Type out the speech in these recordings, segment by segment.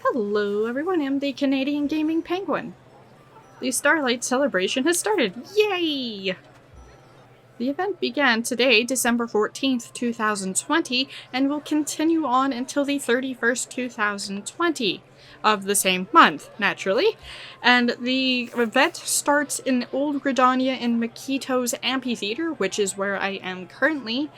Hello everyone, I'm the Canadian Gaming Penguin. The Starlight Celebration has started! Yay! The event began today, December 14th, 2020, and will continue on until the 31st, 2020 of the same month, naturally. And the event starts in Old Gridania in Makito's Amphitheater, which is where I am currently.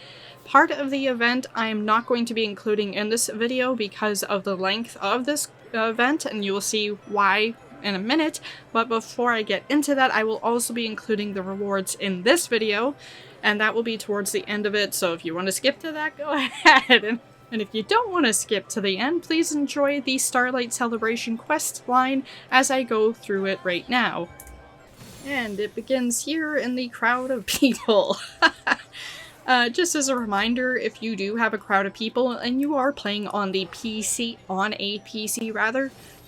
Part of the event I am not going to be including in this video because of the length of this event, and you will see why in a minute, but before I get into that, I will also be including the rewards in this video, and that will be towards the end of it, so if you want to skip to that, go ahead. And if you don't want to skip to the end, please enjoy the Starlight Celebration quest line as I go through it right now. And it begins here in the crowd of people. Just as a reminder, if you do have a crowd of people and you are playing on a PC,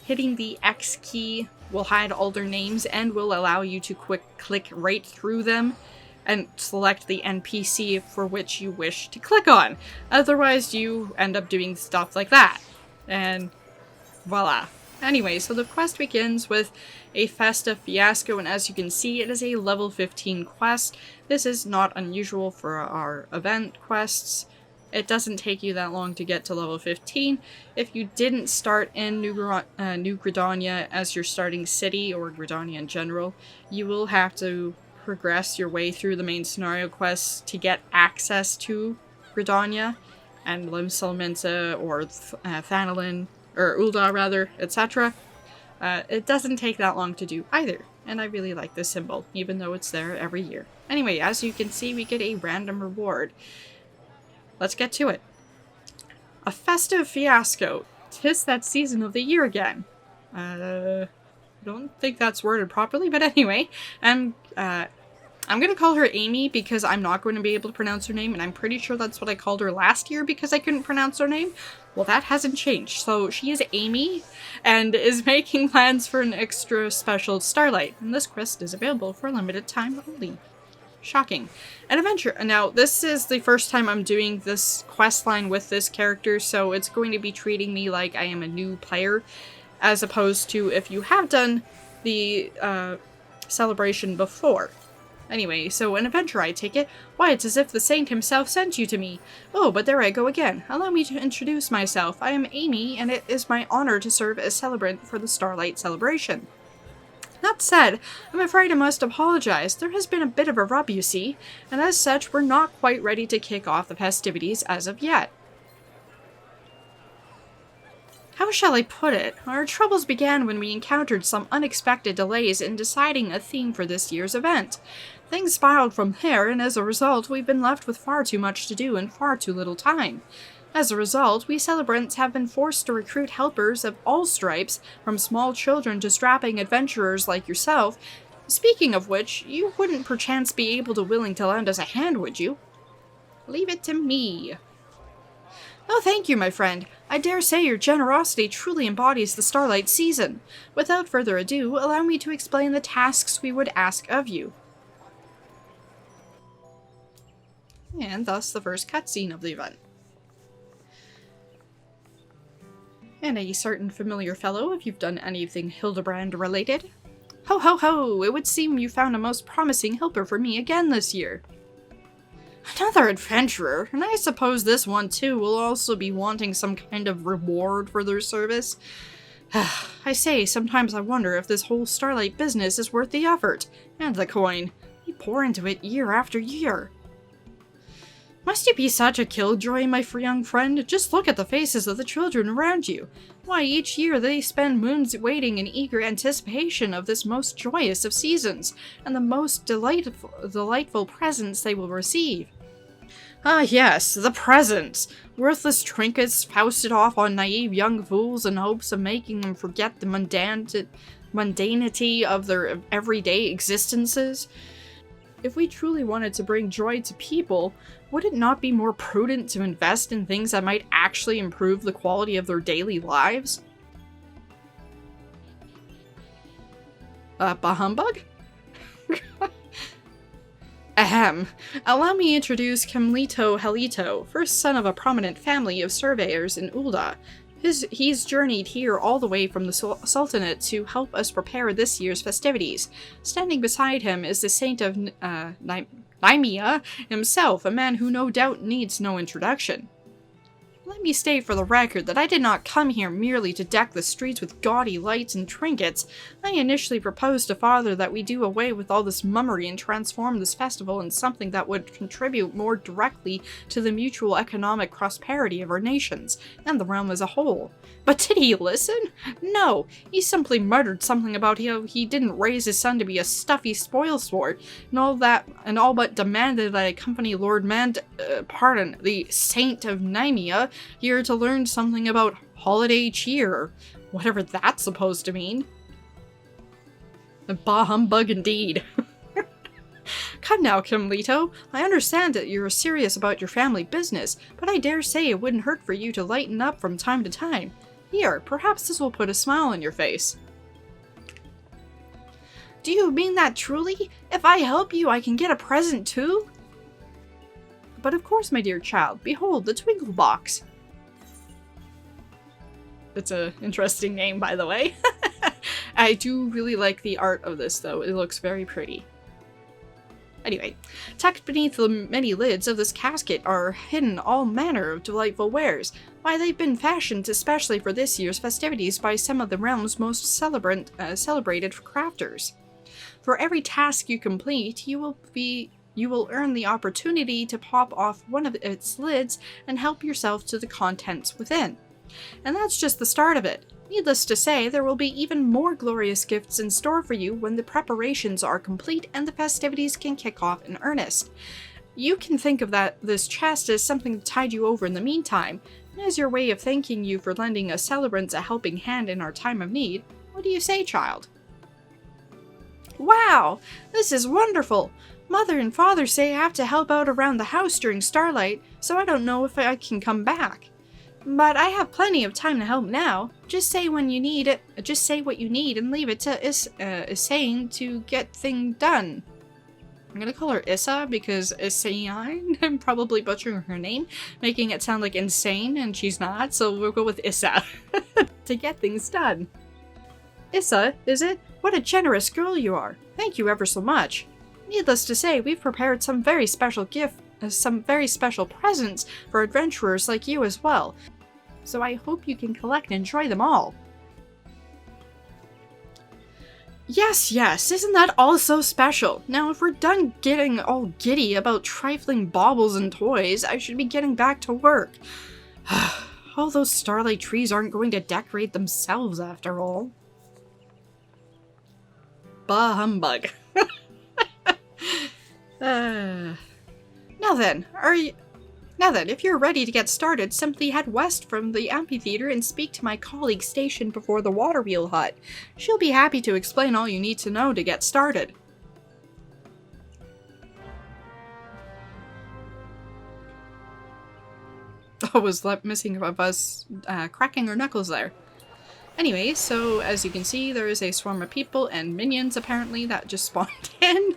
hitting the X key will hide all their names and will allow you to click right through them and select the NPC for which you wish to click on. Otherwise, you end up doing stuff like that. And voila. Anyway, so the quest begins with a Festive Fiasco, and as you can see, it is a level 15 quest. This is not unusual for our event quests. It doesn't take you that long to get to level 15. If you didn't start in New Gridania as your starting city, or Gridania in general, you will have to progress your way through the main scenario quests to get access to Gridania and Lim Salminta or Thanalin, or Ul'dah rather, etc. It doesn't take that long to do either, and I really like this symbol, even though it's there every year. Anyway, as you can see, we get a random reward. Let's get to it. A Festive Fiasco. 'Tis that season of the year again. I don't think that's worded properly, but anyway, I'm gonna call her Amy because I'm not going to be able to pronounce her name, and I'm pretty sure that's what I called her last year because I couldn't pronounce her name. Well, that hasn't changed. So she is Amy and is making plans for an extra special Starlight, and this quest is available for a limited time only. Shocking. An adventure. Now, this is the first time I'm doing this quest line with this character, so it's going to be treating me like I am a new player, as opposed to if you have done the celebration before. Anyway, so an adventure, I take it? Why, it's as if the saint himself sent you to me. Oh, but there I go again. Allow me to introduce myself. I am Amy, and it is my honor to serve as celebrant for the Starlight Celebration. That said, I'm afraid I must apologize. There has been a bit of a rub, you see, and as such, we're not quite ready to kick off the festivities as of yet. How shall I put it? Our troubles began when we encountered some unexpected delays in deciding a theme for this year's event. Things spiraled from there, and as a result, we've been left with far too much to do and far too little time. As a result, we celebrants have been forced to recruit helpers of all stripes, from small children to strapping adventurers like yourself. Speaking of which, you wouldn't perchance be able to willing to lend us a hand, would you? Leave it to me. Oh, thank you, my friend. I dare say your generosity truly embodies the Starlight season. Without further ado, allow me to explain the tasks we would ask of you. And thus the first cutscene of the event. And a certain familiar fellow, if you've done anything Hildebrand related. Ho ho ho! It would seem you found a most promising helper for me again this year. Another adventurer, and I suppose this one too will also be wanting some kind of reward for their service. I say, sometimes I wonder if this whole Starlight business is worth the effort, and the coin. We pour into it year after year. Must you be such a killjoy, my young friend? Just look at the faces of the children around you. Why, each year they spend moons waiting in eager anticipation of this most joyous of seasons, and the most delightful presents they will receive. Ah yes, the presents! Worthless trinkets foisted off on naive young fools in hopes of making them forget the mundanity of their everyday existences. If we truly wanted to bring joy to people, would it not be more prudent to invest in things that might actually improve the quality of their daily lives? Bah humbug? Ahem. Allow me to introduce Kamlito Helito, first son of a prominent family of surveyors in Ul'dah. He's journeyed here all the way from the Sultanate to help us prepare this year's festivities. Standing beside him is the Saint of Nymea himself, a man who no doubt needs no introduction. Let me state for the record that I did not come here merely to deck the streets with gaudy lights and trinkets. I initially proposed to Father that we do away with all this mummery and transform this festival in something that would contribute more directly to the mutual economic prosperity of our nations, and the realm as a whole. But did he listen? No, he simply muttered something about how he didn't raise his son to be a stuffy spoilsport, and all but demanded that I accompany the Saint of Nymea here to learn something about holiday cheer, whatever that's supposed to mean. Bah humbug indeed. Come now, Kimlito. I understand that you're serious about your family business, but I dare say it wouldn't hurt for you to lighten up from time to time. Here, perhaps this will put a smile on your face. Do you mean that truly? If I help you, I can get a present too? But of course, my dear child. Behold, the Twinkle Box. That's an interesting name, by the way. I do really like the art of this, though. It looks very pretty. Anyway, tucked beneath the many lids of this casket are hidden all manner of delightful wares. Why, they've been fashioned especially for this year's festivities by some of the realm's most celebrated crafters. For every task you complete, you will earn the opportunity to pop off one of its lids and help yourself to the contents within. And that's just the start of it. Needless to say, there will be even more glorious gifts in store for you when the preparations are complete and the festivities can kick off in earnest. You can think of this chest as something to tide you over in the meantime, and as your way of thanking you for lending us celebrants a helping hand in our time of need. What do you say, child? Wow! This is wonderful! Mother and Father say I have to help out around the house during Starlight, so I don't know if I can come back. But I have plenty of time to help now. Just say when you need it. Just say what you need and leave it to Isane to get thing done. I'm gonna call her Issa because Isane, I'm probably butchering her name, making it sound like insane, and she's not, so we'll go with Issa to get things done. Issa, is it? What a generous girl you are. Thank you ever so much. Needless to say, we've prepared some very special presents for adventurers like you as well. So I hope you can collect and enjoy them all. Yes, isn't that all so special? Now if we're done getting all giddy about trifling baubles and toys, I should be getting back to work. All those starlight trees aren't going to decorate themselves after all. Bah humbug. Now then, if you're ready to get started, simply head west from the amphitheater and speak to my colleague stationed before the water wheel hut. She'll be happy to explain all you need to know to get started. Oh, was missing of us cracking our knuckles there. Anyway, so as you can see, there is a swarm of people and minions apparently that just spawned in.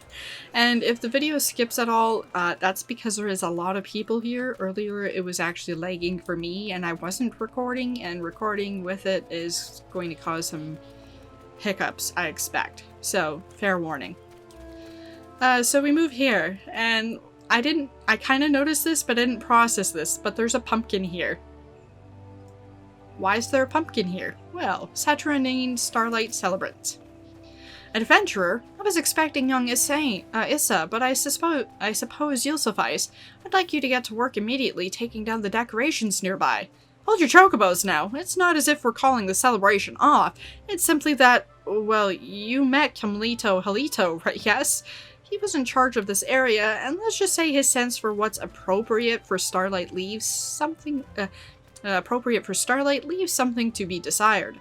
And if the video skips at all, that's because there is a lot of people here. Earlier it was actually lagging for me and I wasn't recording, and recording with it is going to cause some hiccups, I expect. So, fair warning. So we move here, and I kind of noticed this but I didn't process this, but there's a pumpkin here. Why is there a pumpkin here? Well, Saturnaine Starlight Celebrant. Adventurer? I was expecting young Issa, but I suppose you'll suffice. I'd like you to get to work immediately taking down the decorations nearby. Hold your chocobos now. It's not as if we're calling the celebration off. It's simply that, well, you met Kimlito Halito, right? Yes? He was in charge of this area, and let's just say his sense for what's appropriate for Starlight leaves something to be desired.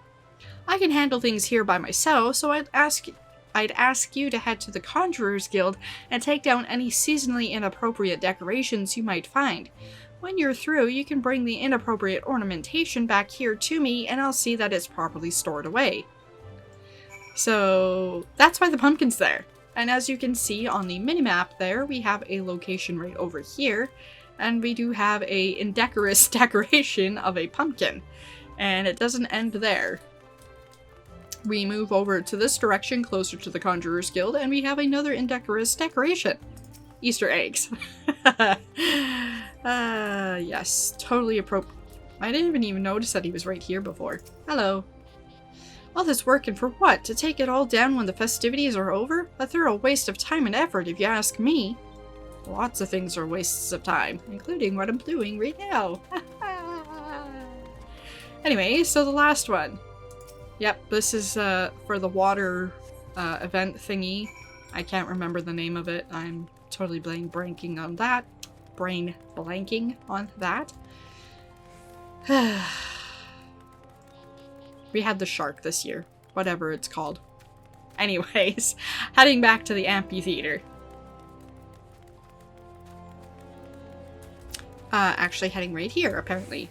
I can handle things here by myself, so I'd ask you to head to the Conjurer's Guild and take down any seasonally inappropriate decorations you might find. When you're through, you can bring the inappropriate ornamentation back here to me and I'll see that it's properly stored away. So that's why the pumpkin's there. And as you can see on the minimap there, we have a location right over here. And we do have a indecorous decoration of a pumpkin. And it doesn't end there. We move over to this direction, closer to the Conjurer's Guild, and we have another indecorous decoration. Easter eggs. Yes, totally appropriate. I didn't even notice that he was right here before. Hello. All this work and for what? To take it all down when the festivities are over? A thorough waste of time and effort, if you ask me. Lots of things are wastes of time, including what I'm doing right now. Anyway, so the last one. Yep, this is for the water event thingy. I can't remember the name of it. I'm totally blanking on that. Brain blanking on that. We had the shark this year. Whatever it's called. Anyways, heading back to the amphitheater. Actually heading right here, apparently.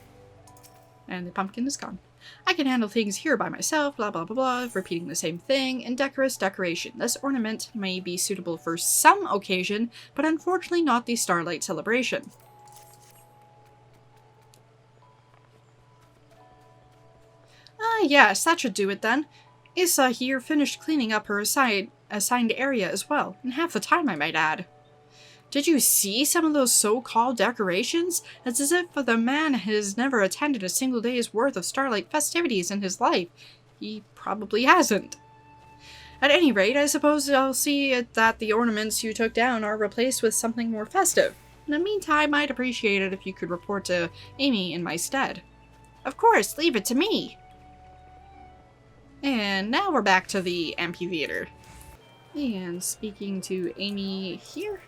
And the pumpkin is gone. I can handle things here by myself, blah blah blah blah, repeating the same thing. Indecorous decoration. This ornament may be suitable for some occasion, but unfortunately not the Starlight Celebration. Yes, that should do it then. Issa here finished cleaning up her assigned area as well, in half the time I might add. Did you see some of those so-called decorations? It's as if the man has never attended a single day's worth of Starlight festivities in his life. He probably hasn't. At any rate, I suppose I'll see that the ornaments you took down are replaced with something more festive. In the meantime, I'd appreciate it if you could report to Amy in my stead. Of course, leave it to me! And now we're back to the amphitheater. And speaking to Amy here.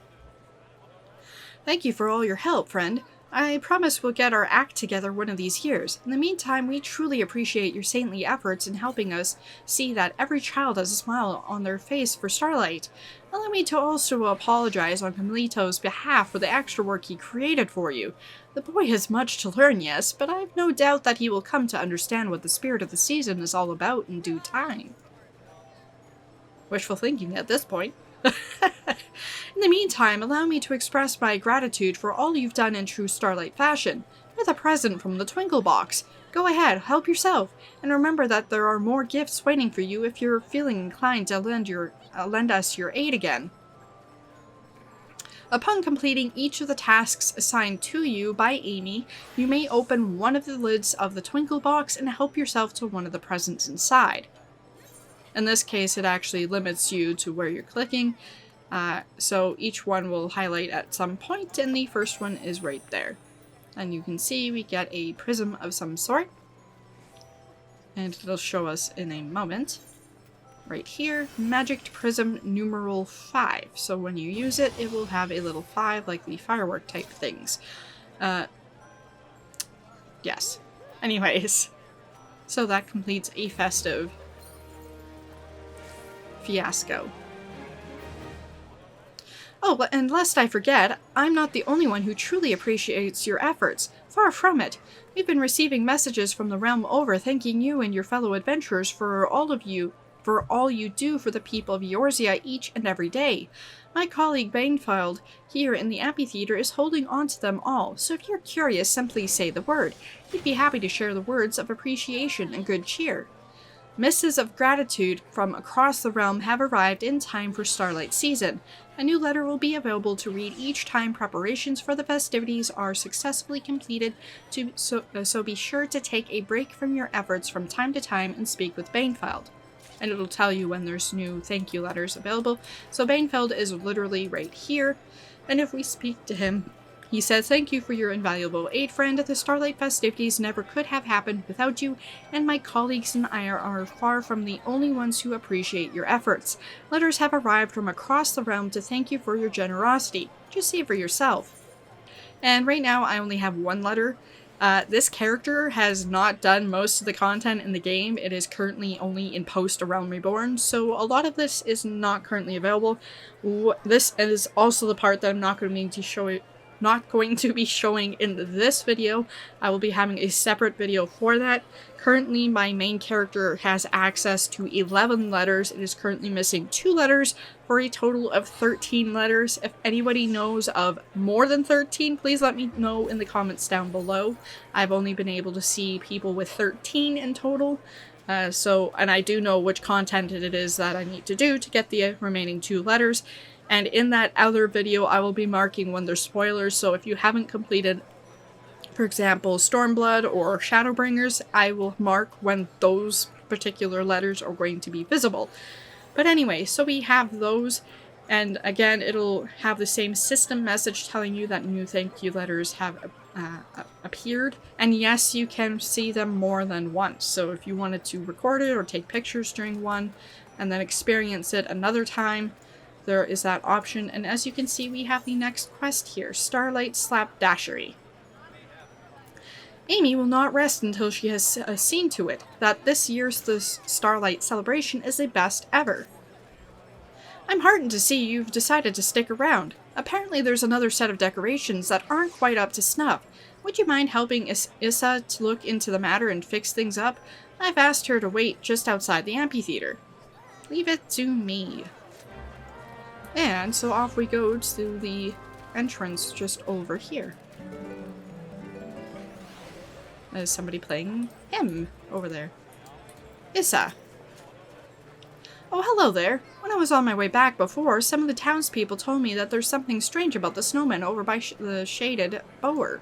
Thank you for all your help, friend. I promise we'll get our act together one of these years. In the meantime, we truly appreciate your saintly efforts in helping us see that every child has a smile on their face for Starlight. Allow me to also apologize on Camilito's behalf for the extra work he created for you. The boy has much to learn, yes, but I've no doubt that he will come to understand what the spirit of the season is all about in due time. Wishful thinking at this point. In the meantime, allow me to express my gratitude for all you've done in true Starlight fashion, with a present from the Twinkle Box. Go ahead, help yourself, and remember that there are more gifts waiting for you if you're feeling inclined to lend us your aid again. Upon completing each of the tasks assigned to you by Amy, you may open one of the lids of the Twinkle Box and help yourself to one of the presents inside. In this case, it actually limits you to where you're clicking, so each one will highlight at some point, and the first one is right there. And you can see we get a prism of some sort, and it'll show us in a moment. Right here, Magic Prism numeral 5. So when you use it, it will have a little 5 like the firework type things. Yes. Anyways, so that completes a Festive Fiasco. Oh, and lest I forget, I'm not the only one who truly appreciates your efforts. Far from it. We've been receiving messages from the realm over thanking you and your fellow adventurers for all you do for the people of Eorzea each and every day. My colleague Bainfeld here in the amphitheater is holding on to them all, so if you're curious, simply say the word. He'd be happy to share the words of appreciation and good cheer. Missives of gratitude from across the realm have arrived in time for Starlight season. A new letter will be available to read each time preparations for the festivities are successfully completed, so be sure to take a break from your efforts from time to time and speak with Bainfeld. And it'll tell you when there's new thank you letters available. So Bainfeld is literally right here, and if we speak to him, he says, "Thank you for your invaluable aid, friend. The Starlight festivities never could have happened without you, and my colleagues and I are far from the only ones who appreciate your efforts. Letters have arrived from across the realm to thank you for your generosity. Just see for yourself." And right now I only have one letter. This character has not done most of the content in the game. It is currently only in post A Realm Reborn, so a lot of this is not currently available. This is also the part that I'm not going to need to show not going to be showing in this video. I will be having a separate video for that. Currently, my main character has access to 11 letters. It is currently missing 2 letters for a total of 13 letters. If anybody knows of more than 13, please let me know in the comments down below. I've only been able to see people with 13 in total. And I do know which content it is that I need to do to get the remaining 2 letters. And in that other video, I will be marking when there's spoilers. So if you haven't completed, for example, Stormblood or Shadowbringers, I will mark when those particular letters are going to be visible. But anyway, so we have those, and again, it'll have the same system message telling you that new thank you letters have appeared. And yes, you can see them more than once. So if you wanted to record it or take pictures during one and then experience it another time, there is that option. And as you can see, we have the next quest here, Starlight Slapdashery. Amy will not rest until she has seen to it that this year's Starlight Celebration is the best ever. I'm heartened to see you've decided to stick around. Apparently there's another set of decorations that aren't quite up to snuff. Would you mind helping Issa to look into the matter and fix things up? I've asked her to wait just outside the amphitheater. Leave it to me. And so off we go to the entrance just over here. There's somebody playing him over there. Issa. Oh, hello there. When I was on my way back before, some of the townspeople told me that there's something strange about the snowman over by the shaded bower.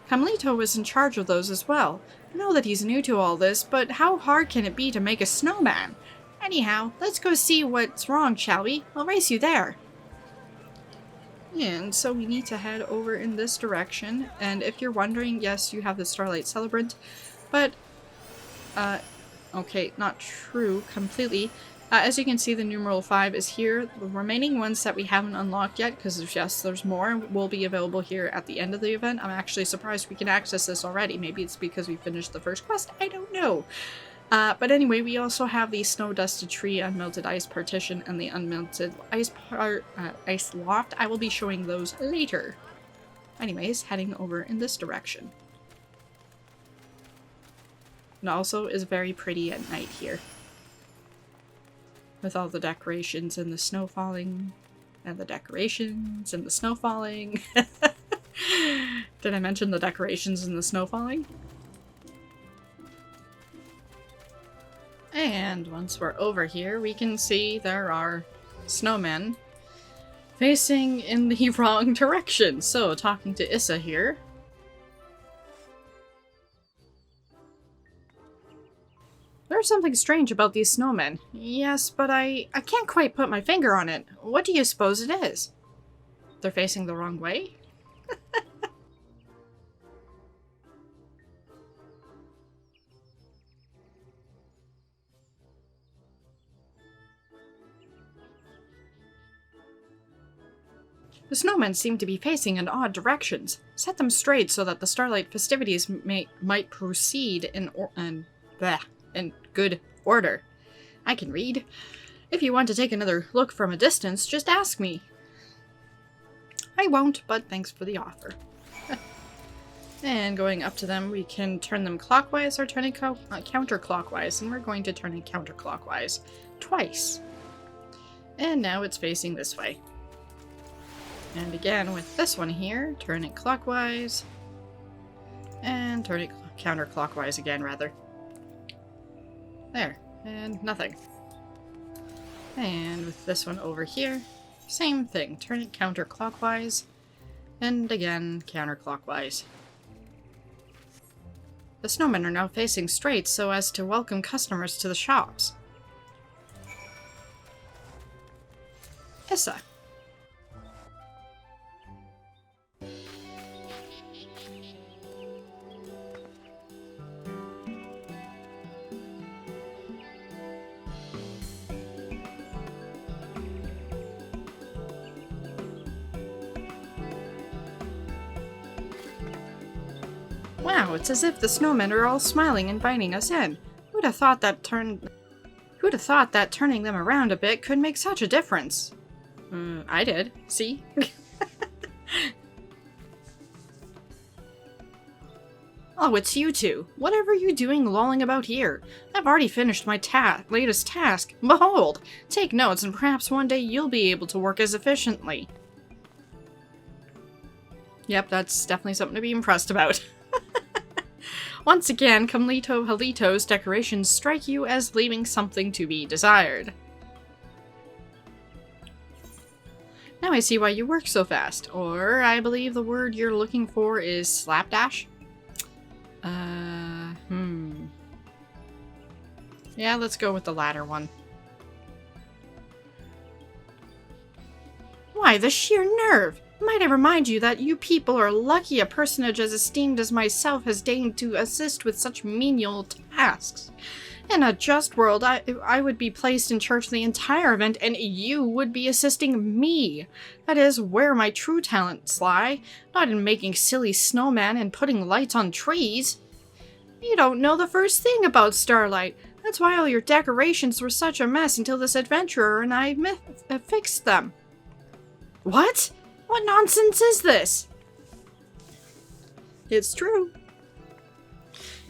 Camlito was in charge of those as well. I know that he's new to all this, but how hard can it be to make a snowman? Anyhow, let's go see what's wrong, shall we? I'll race you there. And so we need to head over in this direction, and if you're wondering, yes, you have the Starlight Celebrant, but, okay, not true completely. As you can see, the numeral 5 is here. The remaining ones that we haven't unlocked yet, because yes, there's more, will be available here at the end of the event. I'm actually surprised we can access this already. Maybe it's because we finished the first quest, I don't know. But anyway, we also have the snow-dusted tree, unmelted ice partition, and the unmelted ice loft. I will be showing those later. Anyways, heading over in this direction. And also is very pretty at night here. With all the decorations and the snow falling. And the decorations and the snow falling. Did I mention the decorations and the snow falling? And once we're over here, we can see there are snowmen facing in the wrong direction. So, talking to Issa here. There's something strange about these snowmen. Yes, but I can't quite put my finger on it. What do you suppose it is? They're facing the wrong way? The snowmen seem to be facing in odd directions. Set them straight so that the Starlight festivities might proceed in good order. I can read. If you want to take another look from a distance, just ask me. I won't, but thanks for the offer. And going up to them, we can turn them clockwise or turn it counterclockwise, and we're going to turn it counterclockwise twice. And now it's facing this way. And again with this one here, turn it clockwise, and turn it counterclockwise again, rather. There, and nothing. And with this one over here, same thing, turn it counterclockwise, and again counterclockwise. The snowmen are now facing straight so as to welcome customers to the shops. Issa. Wow, it's as if the snowmen are all smiling, inviting us in. Who'd have thought that turning them around a bit could make such a difference? I did. See? Oh, it's you two. Whatever are you doing lolling about here? I've already finished my latest task. Behold! Take notes and perhaps one day you'll be able to work as efficiently. Yep, that's definitely something to be impressed about. Once again, Kamlito Halito's decorations strike you as leaving something to be desired. Now I see why you work so fast. Or, I believe the word you're looking for is slapdash? Yeah, let's go with the latter one. Why, the sheer nerve! Might I remind you that you people are lucky a personage as esteemed as myself has deigned to assist with such menial tasks. In a just world, I would be placed in charge of the entire event, and you would be assisting me. That is where my true talents lie, not in making silly snowmen and putting lights on trees. You don't know the first thing about Starlight. That's why all your decorations were such a mess until this adventurer and I fixed them. What? What nonsense is this? It's true.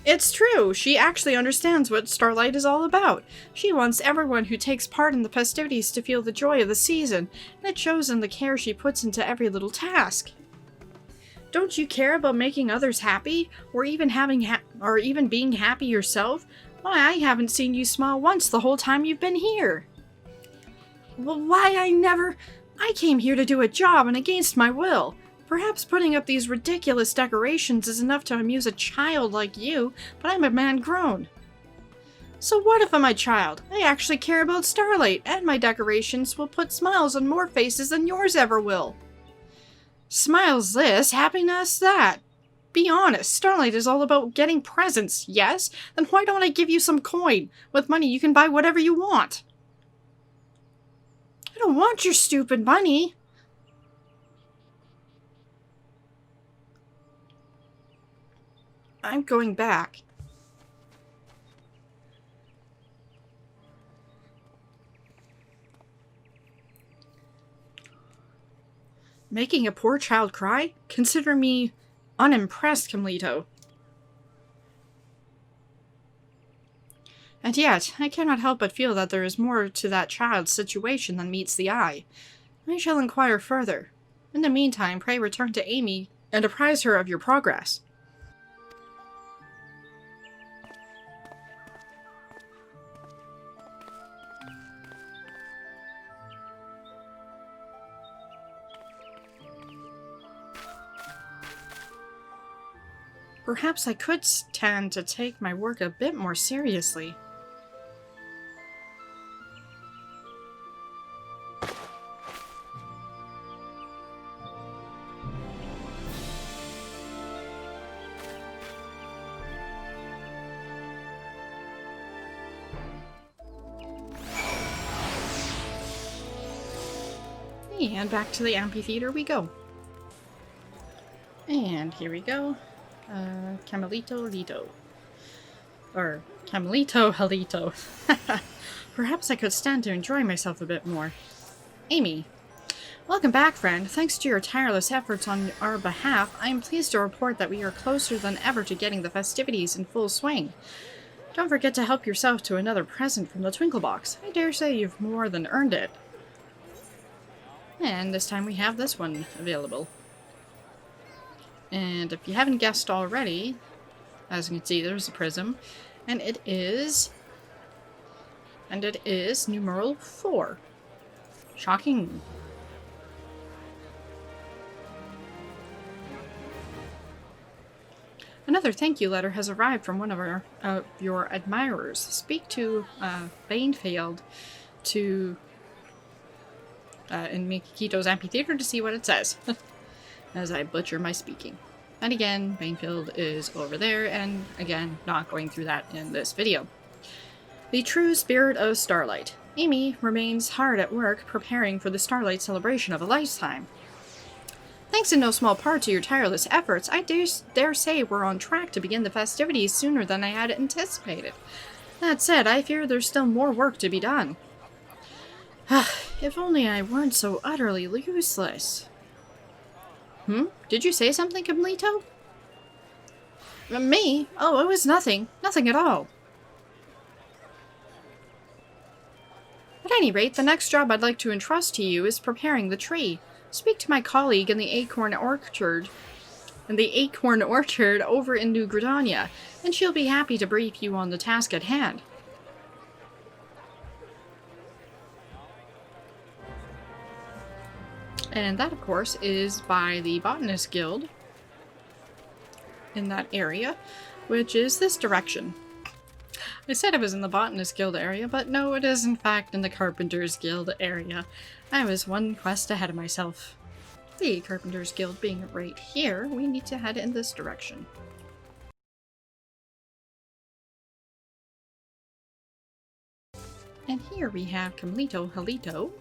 It's true. She actually understands what Starlight is all about. She wants everyone who takes part in the festivities to feel the joy of the season, and it shows in the care she puts into every little task. Don't you care about making others happy, or even being happy yourself? Why, I haven't seen you smile once the whole time you've been here. Well, I came here to do a job and against my will. Perhaps putting up these ridiculous decorations is enough to amuse a child like you, but I'm a man grown. So what if I'm a child? I actually care about Starlight, and my decorations will put smiles on more faces than yours ever will. Smiles this, happiness that. Be honest, Starlight is all about getting presents, yes? Then why don't I give you some coin? With money you can buy whatever you want. I don't want your stupid money. I'm going back. Making a poor child cry? Consider me unimpressed, Kamlito. And yet, I cannot help but feel that there is more to that child's situation than meets the eye. I shall inquire further. In the meantime, pray return to Amy and apprise her of your progress. Perhaps I could stand to take my work a bit more seriously. And back to the amphitheater we go. And here we go. Camelito Lito. Or, Camelito Halito. Perhaps I could stand to enjoy myself a bit more. Amy. Welcome back, friend. Thanks to your tireless efforts on our behalf, I am pleased to report that we are closer than ever to getting the festivities in full swing. Don't forget to help yourself to another present from the Twinkle Box. I dare say you've more than earned it. And this time we have this one available. And if you haven't guessed already, as you can see, there's a prism, and it is numeral 4. Shocking. Another thank you letter has arrived from one of your admirers. Speak to Bainfield in Mikito's amphitheater to see what it says. As I butcher my speaking. And again, Bainfield is over there, and again, not going through that in this video. The true spirit of Starlight. Amy remains hard at work preparing for the Starlight Celebration of a lifetime. Thanks in no small part to your tireless efforts, I dare say we're on track to begin the festivities sooner than I had anticipated. That said, I fear there's still more work to be done. If only I weren't so utterly useless. Did you say something, Kamlito? Me? Oh, it was nothing. Nothing at all. At any rate, the next job I'd like to entrust to you is preparing the tree. Speak to my colleague in the Acorn Orchard over in New Gridania, and she'll be happy to brief you on the task at hand. And that, of course, is by the Botanist Guild in that area, which is this direction. I said it was in the Botanist Guild area, but no, it is in fact in the Carpenters Guild area. I was one quest ahead of myself. The Carpenters Guild being right here, we need to head in this direction. And here we have Camlito Halito.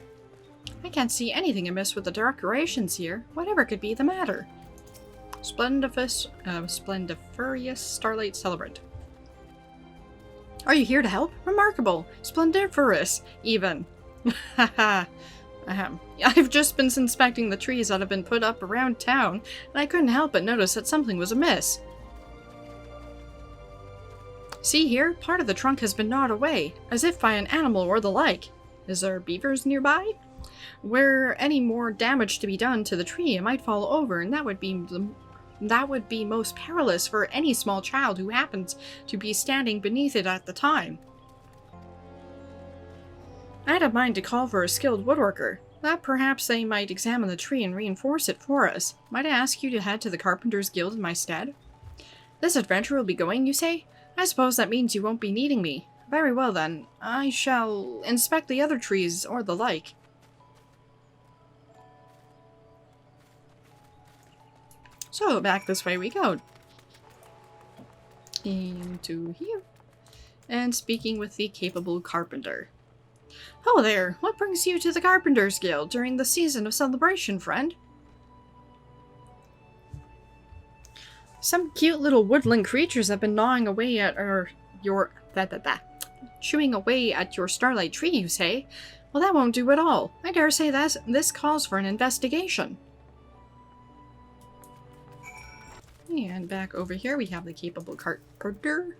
I can't see anything amiss with the decorations here. Whatever could be the matter? Splendiferous Starlight Celebrant. Are you here to help? Remarkable! Splendiferous, even. Haha. I've just been inspecting the trees that have been put up around town, and I couldn't help but notice that something was amiss. See here? Part of the trunk has been gnawed away, as if by an animal or the like. Is there beavers nearby? Were any more damage to be done to the tree, it might fall over, and that would be most perilous for any small child who happens to be standing beneath it at the time. I had a mind to call for a skilled woodworker. That perhaps they might examine the tree and reinforce it for us. Might I ask you to head to the Carpenters Guild in my stead? This adventure will be going, you say? I suppose that means you won't be needing me. Very well then. I shall inspect the other trees or the like. So, back this way we go. Into here. And speaking with the capable carpenter. Hello there! What brings you to the Carpenters Guild during the season of celebration, friend? Some cute little woodland creatures have been gnawing away at chewing away at your starlight tree, you say? Well, that won't do at all. I dare say this calls for an investigation. And back over here we have the capable carpenter.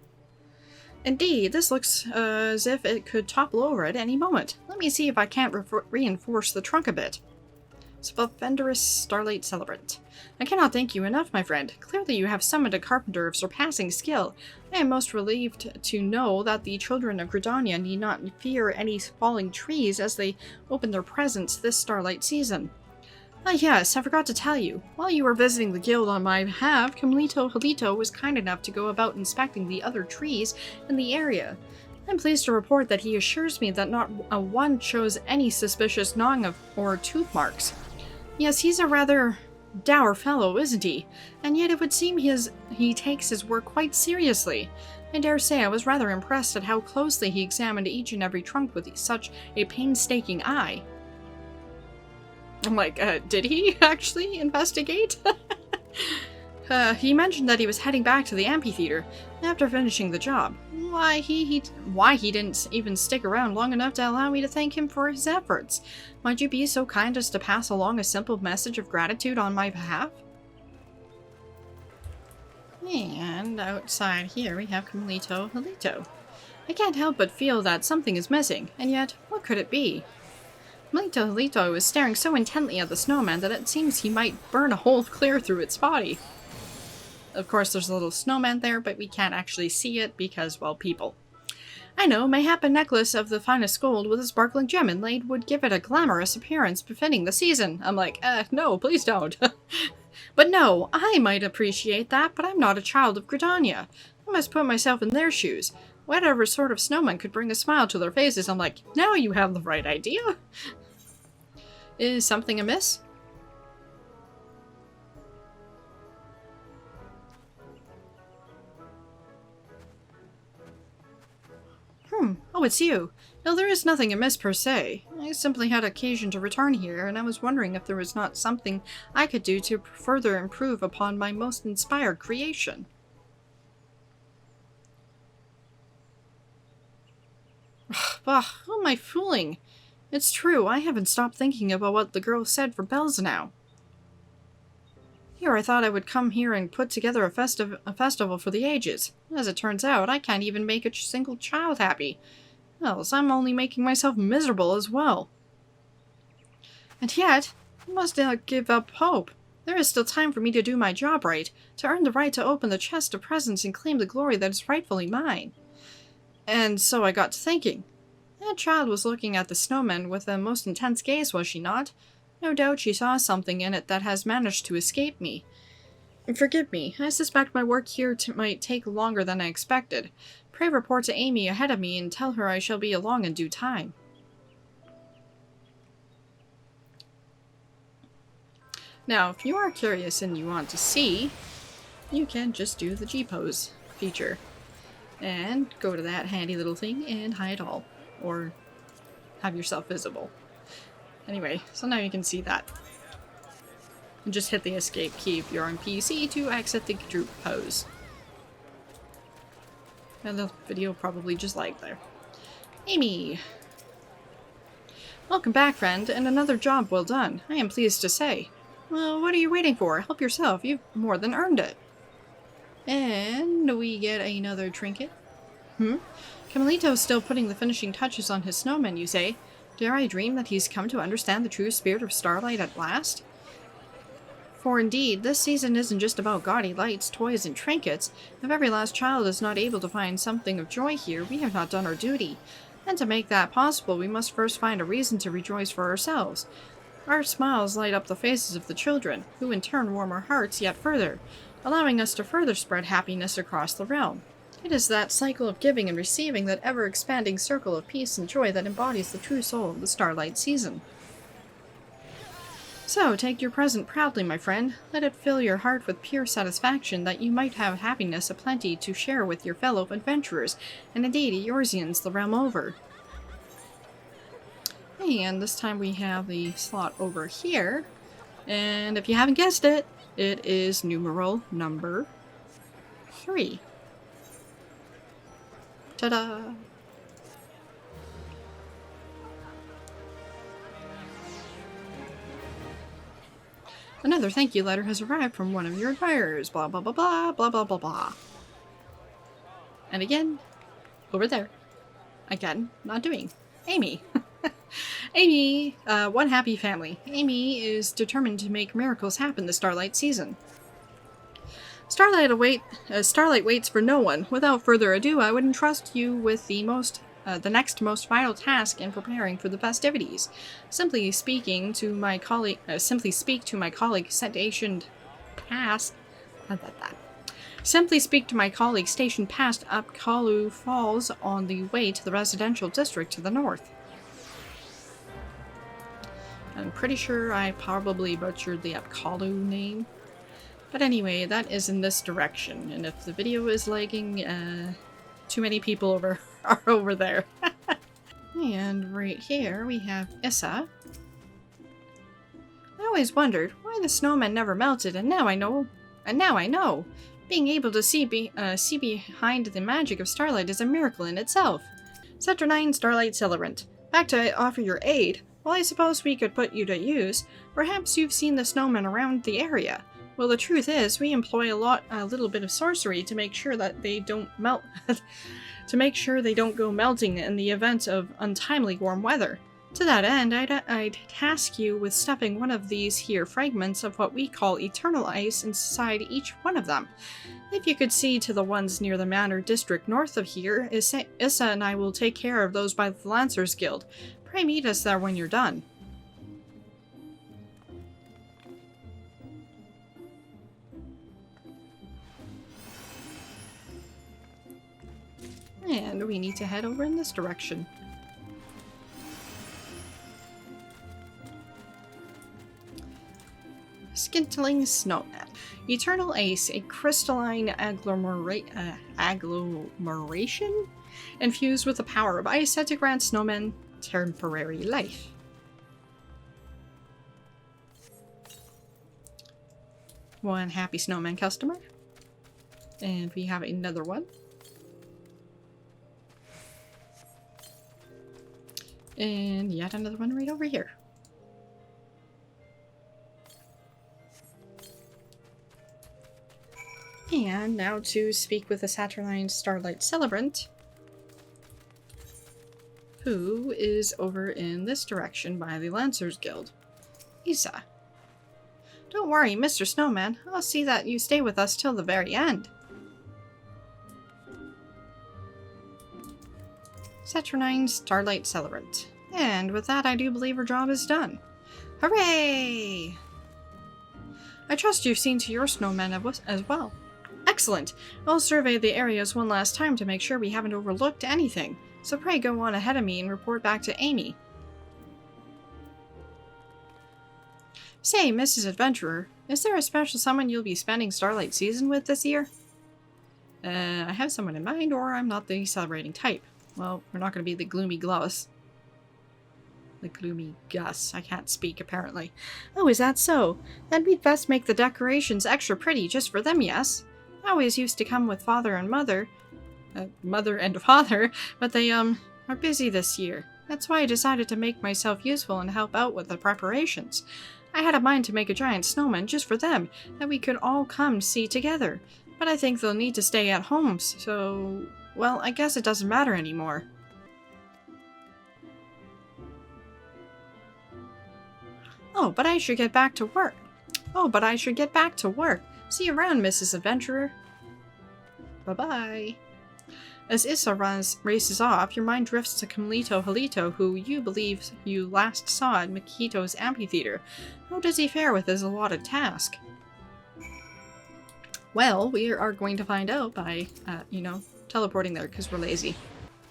Indeed, this looks as if it could topple over at any moment. Let me see if I can't reinforce the trunk a bit. Splendiferous Starlight Celebrant. I cannot thank you enough, my friend. Clearly you have summoned a carpenter of surpassing skill. I am most relieved to know that the children of Gridania need not fear any falling trees as they open their presents this starlight season. Ah yes, I forgot to tell you. While you were visiting the guild on my behalf, Camlito Halito was kind enough to go about inspecting the other trees in the area. I'm pleased to report that he assures me that not a one shows any suspicious gnawing or tooth marks. Yes, he's a rather dour fellow, isn't he? And yet it would seem he takes his work quite seriously. I dare say I was rather impressed at how closely he examined each and every trunk with such a painstaking eye. I'm like, did he actually investigate? He mentioned that he was heading back to the amphitheater after finishing the job. Why he didn't even stick around long enough to allow me to thank him for his efforts. Might you be so kind as to pass along a simple message of gratitude on my behalf? And outside here we have Camlito Halito. I can't help but feel that something is missing, and yet, what could it be? Camlito Halito is staring so intently at the snowman that it seems he might burn a hole clear through its body. Of course, there's a little snowman there, but we can't actually see it because, well, people. I know, mayhap a necklace of the finest gold with a sparkling gem inlaid would give it a glamorous appearance befitting the season. I'm like, no, please don't. But no, I might appreciate that, but I'm not a child of Gridania. I must put myself in their shoes. Whatever sort of snowman could bring a smile to their faces, I'm like, now you have the right idea. Is something amiss? Oh, it's you. No, there is nothing amiss per se. I simply had occasion to return here, and I was wondering if there was not something I could do to further improve upon my most inspired creation. Bah, who am I fooling? It's true, I haven't stopped thinking about what the girl said for bells now. Here I thought I would come here and put together a festival for the ages. As it turns out, I can't even make a single child happy. Else, I'm only making myself miserable as well. And yet, I must not give up hope. There is still time for me to do my job right, to earn the right to open the chest of presents and claim the glory that is rightfully mine. And so I got to thinking. That child was looking at the snowman with a most intense gaze, was she not? No doubt she saw something in it that has managed to escape me. Forgive me, I suspect my work here might take longer than I expected. Pray report to Amy ahead of me and tell her I shall be along in due time. Now, if you are curious and you want to see, you can just do the G-pose feature. And go to that handy little thing and hide all. Or have yourself visible. Anyway, so now you can see that. And just hit the escape key if you're on PC to exit the droop pose. And the video probably just lagged there. Amy! Welcome back, friend, and another job well done, I am pleased to say. Well, what are you waiting for? Help yourself, you've more than earned it. And we get another trinket. Camelito's still putting the finishing touches on his snowman, you say? Dare I dream that he's come to understand the true spirit of Starlight at last? For indeed, this season isn't just about gaudy lights, toys, and trinkets. If every last child is not able to find something of joy here, we have not done our duty. And to make that possible, we must first find a reason to rejoice for ourselves. Our smiles light up the faces of the children, who in turn warm our hearts yet further, allowing us to further spread happiness across the realm. It is that cycle of giving and receiving, that ever-expanding circle of peace and joy that embodies the true soul of the Starlight season. So, take your present proudly, my friend. Let it fill your heart with pure satisfaction that you might have happiness aplenty to share with your fellow adventurers, and indeed Eorzeans the realm over. And this time we have the slot over here, and if you haven't guessed it, it is numeral number 3. Ta-da! Another thank you letter has arrived from one of your admirers, blah blah blah blah blah blah blah blah. And again, over there. Again, not doing. Amy. Amy, one happy family. Amy is determined to make miracles happen this Starlight season. Starlight waits for no one. Without further ado, I would entrust you with the next most vital task in preparing for the festivities. Simply speak to my colleague stationed past Apkalu Falls on the way to the residential district to the north. I'm pretty sure I probably butchered the Apkalu name. But anyway, that is in this direction, and if the video is lagging, too many people are over there. And right here we have Issa. I always wondered why the snowman never melted, and now I know. Being able to see behind the magic of Starlight is a miracle in itself. Sector 9 Starlight Celebrant. Back to offer your aid. Well, I suppose we could put you to use. Perhaps you've seen the snowmen around the area. Well, the truth is, we employ a little bit of sorcery to make sure that they don't melt, to make sure they don't go melting in the event of untimely warm weather. To that end, I'd task you with stuffing one of these here fragments of what we call eternal ice inside each one of them. If you could see to the ones near the manor district north of here, Issa and I will take care of those by the Lancers Guild. Pray meet us there when you're done. And we need to head over in this direction. Skintling Snowman. Eternal Ice, a crystalline agglomeration infused with the power of ice set to grant snowmen temporary life. One happy snowman customer. And we have another one. And yet another one right over here. And now to speak with the Saturnine Starlight Celebrant, who is over in this direction by the Lancers Guild. Isa. Don't worry, Mr. Snowman. I'll see that you stay with us till the very end. Saturnine Starlight Celebrant. And with that, I do believe her job is done. Hooray! I trust you've seen to your snowmen as well. Excellent! I'll survey the areas one last time to make sure we haven't overlooked anything. So pray go on ahead of me and report back to Amy. Say, Mrs. Adventurer, is there a special someone you'll be spending Starlight Season with this year? I have someone in mind, or I'm not the celebrating type. Well, we're not going to be the gloomy Gus. The gloomy Gus. I can't speak, apparently. Oh, is that so? Then we'd best make the decorations extra pretty just for them, yes? I always used to come with father and mother. Mother and father, but they, are busy this year. That's why I decided to make myself useful and help out with the preparations. I had a mind to make a giant snowman just for them, that we could all come see together. But I think they'll need to stay at home, so... well, I guess it doesn't matter anymore. Oh, but I should get back to work. See you around, Mrs. Adventurer. Bye-bye. As Issa races off, your mind drifts to Kamlito Halito, who you believe you last saw at Makito's amphitheater. How does he fare with his allotted task? Well, we are going to find out by, teleporting there because we're lazy.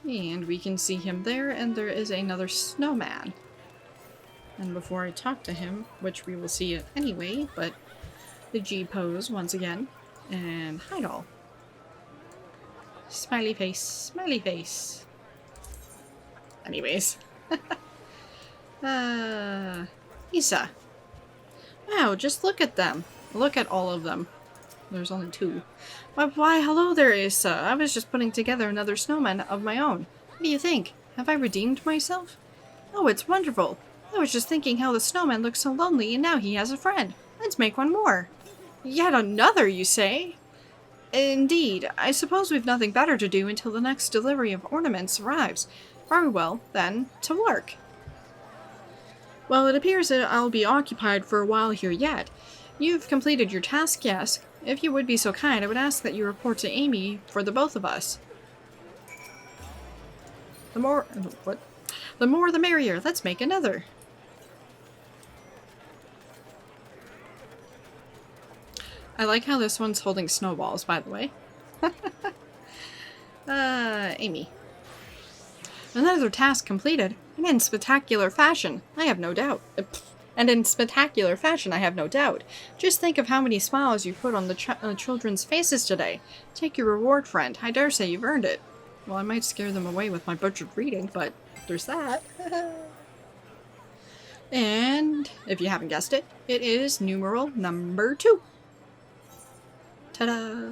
And we can see him there, and there is another snowman. And before I talk to him, which we will see it anyway, but the G pose once again, and hide all. Smiley face, smiley face. Anyways. Isa. Wow, just look at them. Look at all of them. There's only two. Why, hello there, Issa. I was just putting together another snowman of my own. What do you think? Have I redeemed myself? Oh, it's wonderful. I was just thinking how the snowman looks so lonely and now he has a friend. Let's make one more. Yet another, you say? Indeed. I suppose we've nothing better to do until the next delivery of ornaments arrives. Very well, then, to work. Well, it appears that I'll be occupied for a while here yet. You've completed your task, yes. If you would be so kind, I would ask that you report to Amy for the both of us. The more the merrier. Let's make another. I like how this one's holding snowballs, by the way. Amy. Another task completed, and in spectacular fashion, I have no doubt. Just think of how many smiles you put on the children's faces today. Take your reward, friend. I dare say you've earned it. Well, I might scare them away with my butchered reading, but there's that. And, if you haven't guessed it, it is numeral number 2. Ta-da!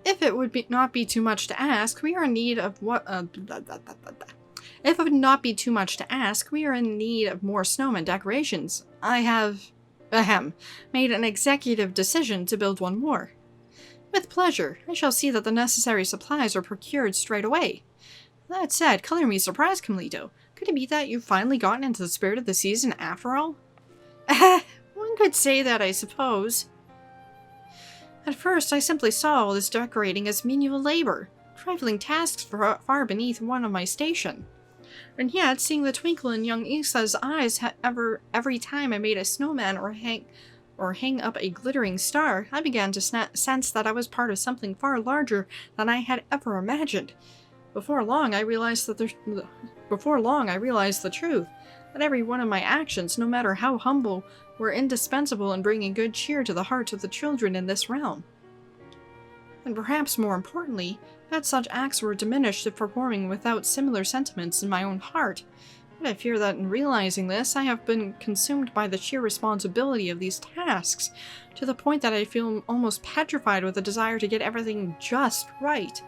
If it would not be too much to ask, we are in need of If it would not be too much to ask, we are in need of more snowman decorations. I have, made an executive decision to build one more. With pleasure. I shall see that the necessary supplies are procured straight away. That said, color me surprised, Kamlito. Could it be that you've finally gotten into the spirit of the season after all? One could say that, I suppose. At first, I simply saw all this decorating as menial labor, trifling tasks far beneath one of my station. And yet, seeing the twinkle in young Issa's eyes every time I made a snowman or hang up a glittering star, I began to sense that I was part of something far larger than I had ever imagined. Before long, I realized the truth, that every one of my actions, no matter how humble, were indispensable in bringing good cheer to the hearts of the children in this realm. And perhaps more importantly, that such acts were diminished if performing without similar sentiments in my own heart. I fear that in realizing this, I have been consumed by the sheer responsibility of these tasks, to the point that I feel almost petrified with a desire to get everything just right.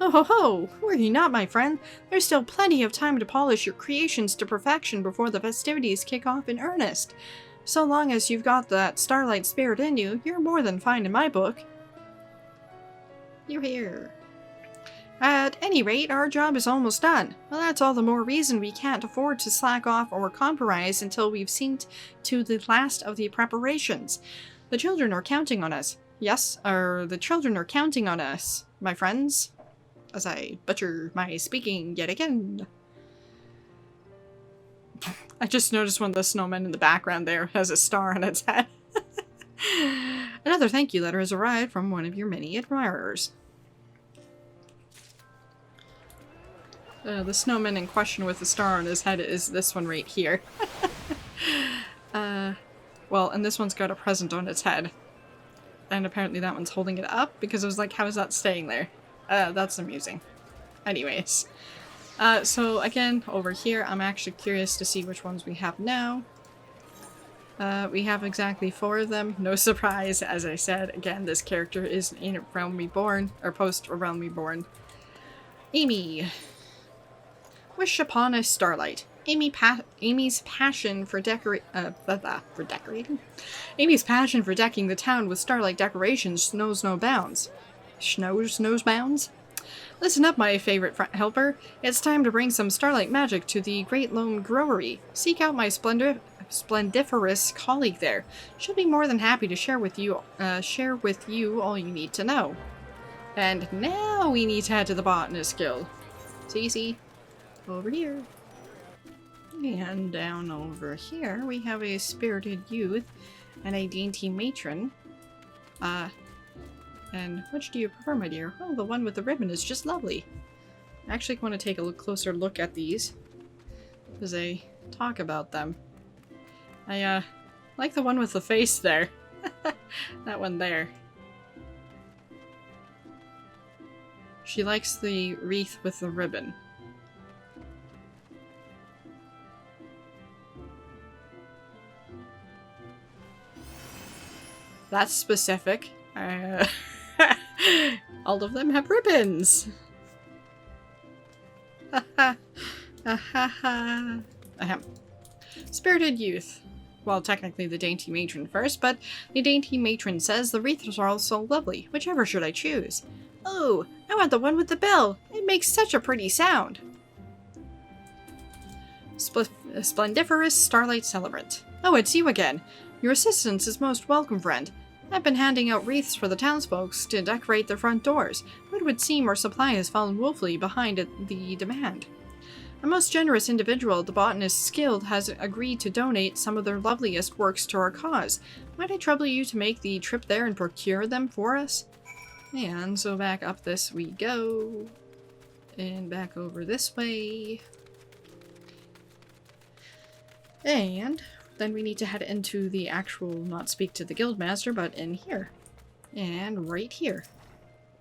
Oh ho ho! Worry not, my friend. There's still plenty of time to polish your creations to perfection before the festivities kick off in earnest. So long as you've got that Starlight spirit in you, you're more than fine in my book. You're here. At any rate, our job is almost done. Well, that's all the more reason we can't afford to slack off or compromise until we've seen to the last of the preparations. The children are counting on us. Yes, the children are counting on us, my friends. As I butcher my speaking yet again. I just noticed one of the snowmen in the background there has a star on its head. Another thank you letter has arrived from one of your many admirers. The snowman in question with the star on his head is this one right here. Well, and this one's got a present on its head. And apparently that one's holding it up because I was like, how is that staying there? That's amusing. Anyways. So again, over here, I'm actually curious to see which ones we have now. We have exactly 4 of them. No surprise, as I said. Again, this character is in Realm Reborn, or post Realm Reborn. Amy. Wish upon a starlight. Amy's passion for decorating? Amy's passion for decking the town with starlight decorations knows no bounds. Knows bounds? Listen up, my favorite helper. It's time to bring some starlight magic to the Great Lone Growery. Seek out my splendiferous colleague there. She'll be more than happy to share with you all you need to know. And now we need to head to the Botanist Guild. See, over here. And down over here, we have a spirited youth and a dainty matron. And which do you prefer, my dear? Oh, the one with the ribbon is just lovely. I actually want to take a closer look at these as I talk about them. I like the one with the face there. That one there. She likes the wreath with the ribbon. That's specific. All of them have ribbons. Ahem. Spirited youth. Well, technically the dainty matron first, but the dainty matron says the wreaths are all so lovely. Whichever should I choose? Oh, I want the one with the bell. It makes such a pretty sound. Splendiferous Starlight Celebrant. Oh, it's you again. Your assistance is most welcome, friend. I've been handing out wreaths for the townsfolk to decorate their front doors, but it would seem our supply has fallen woefully behind the demand. A most generous individual at the Botanist's Guild has agreed to donate some of their loveliest works to our cause. Might I trouble you to make the trip there and procure them for us? And so back up this we go. And back over this way. And then we need to head into the actual, not speak to the guildmaster, but in here. And right here.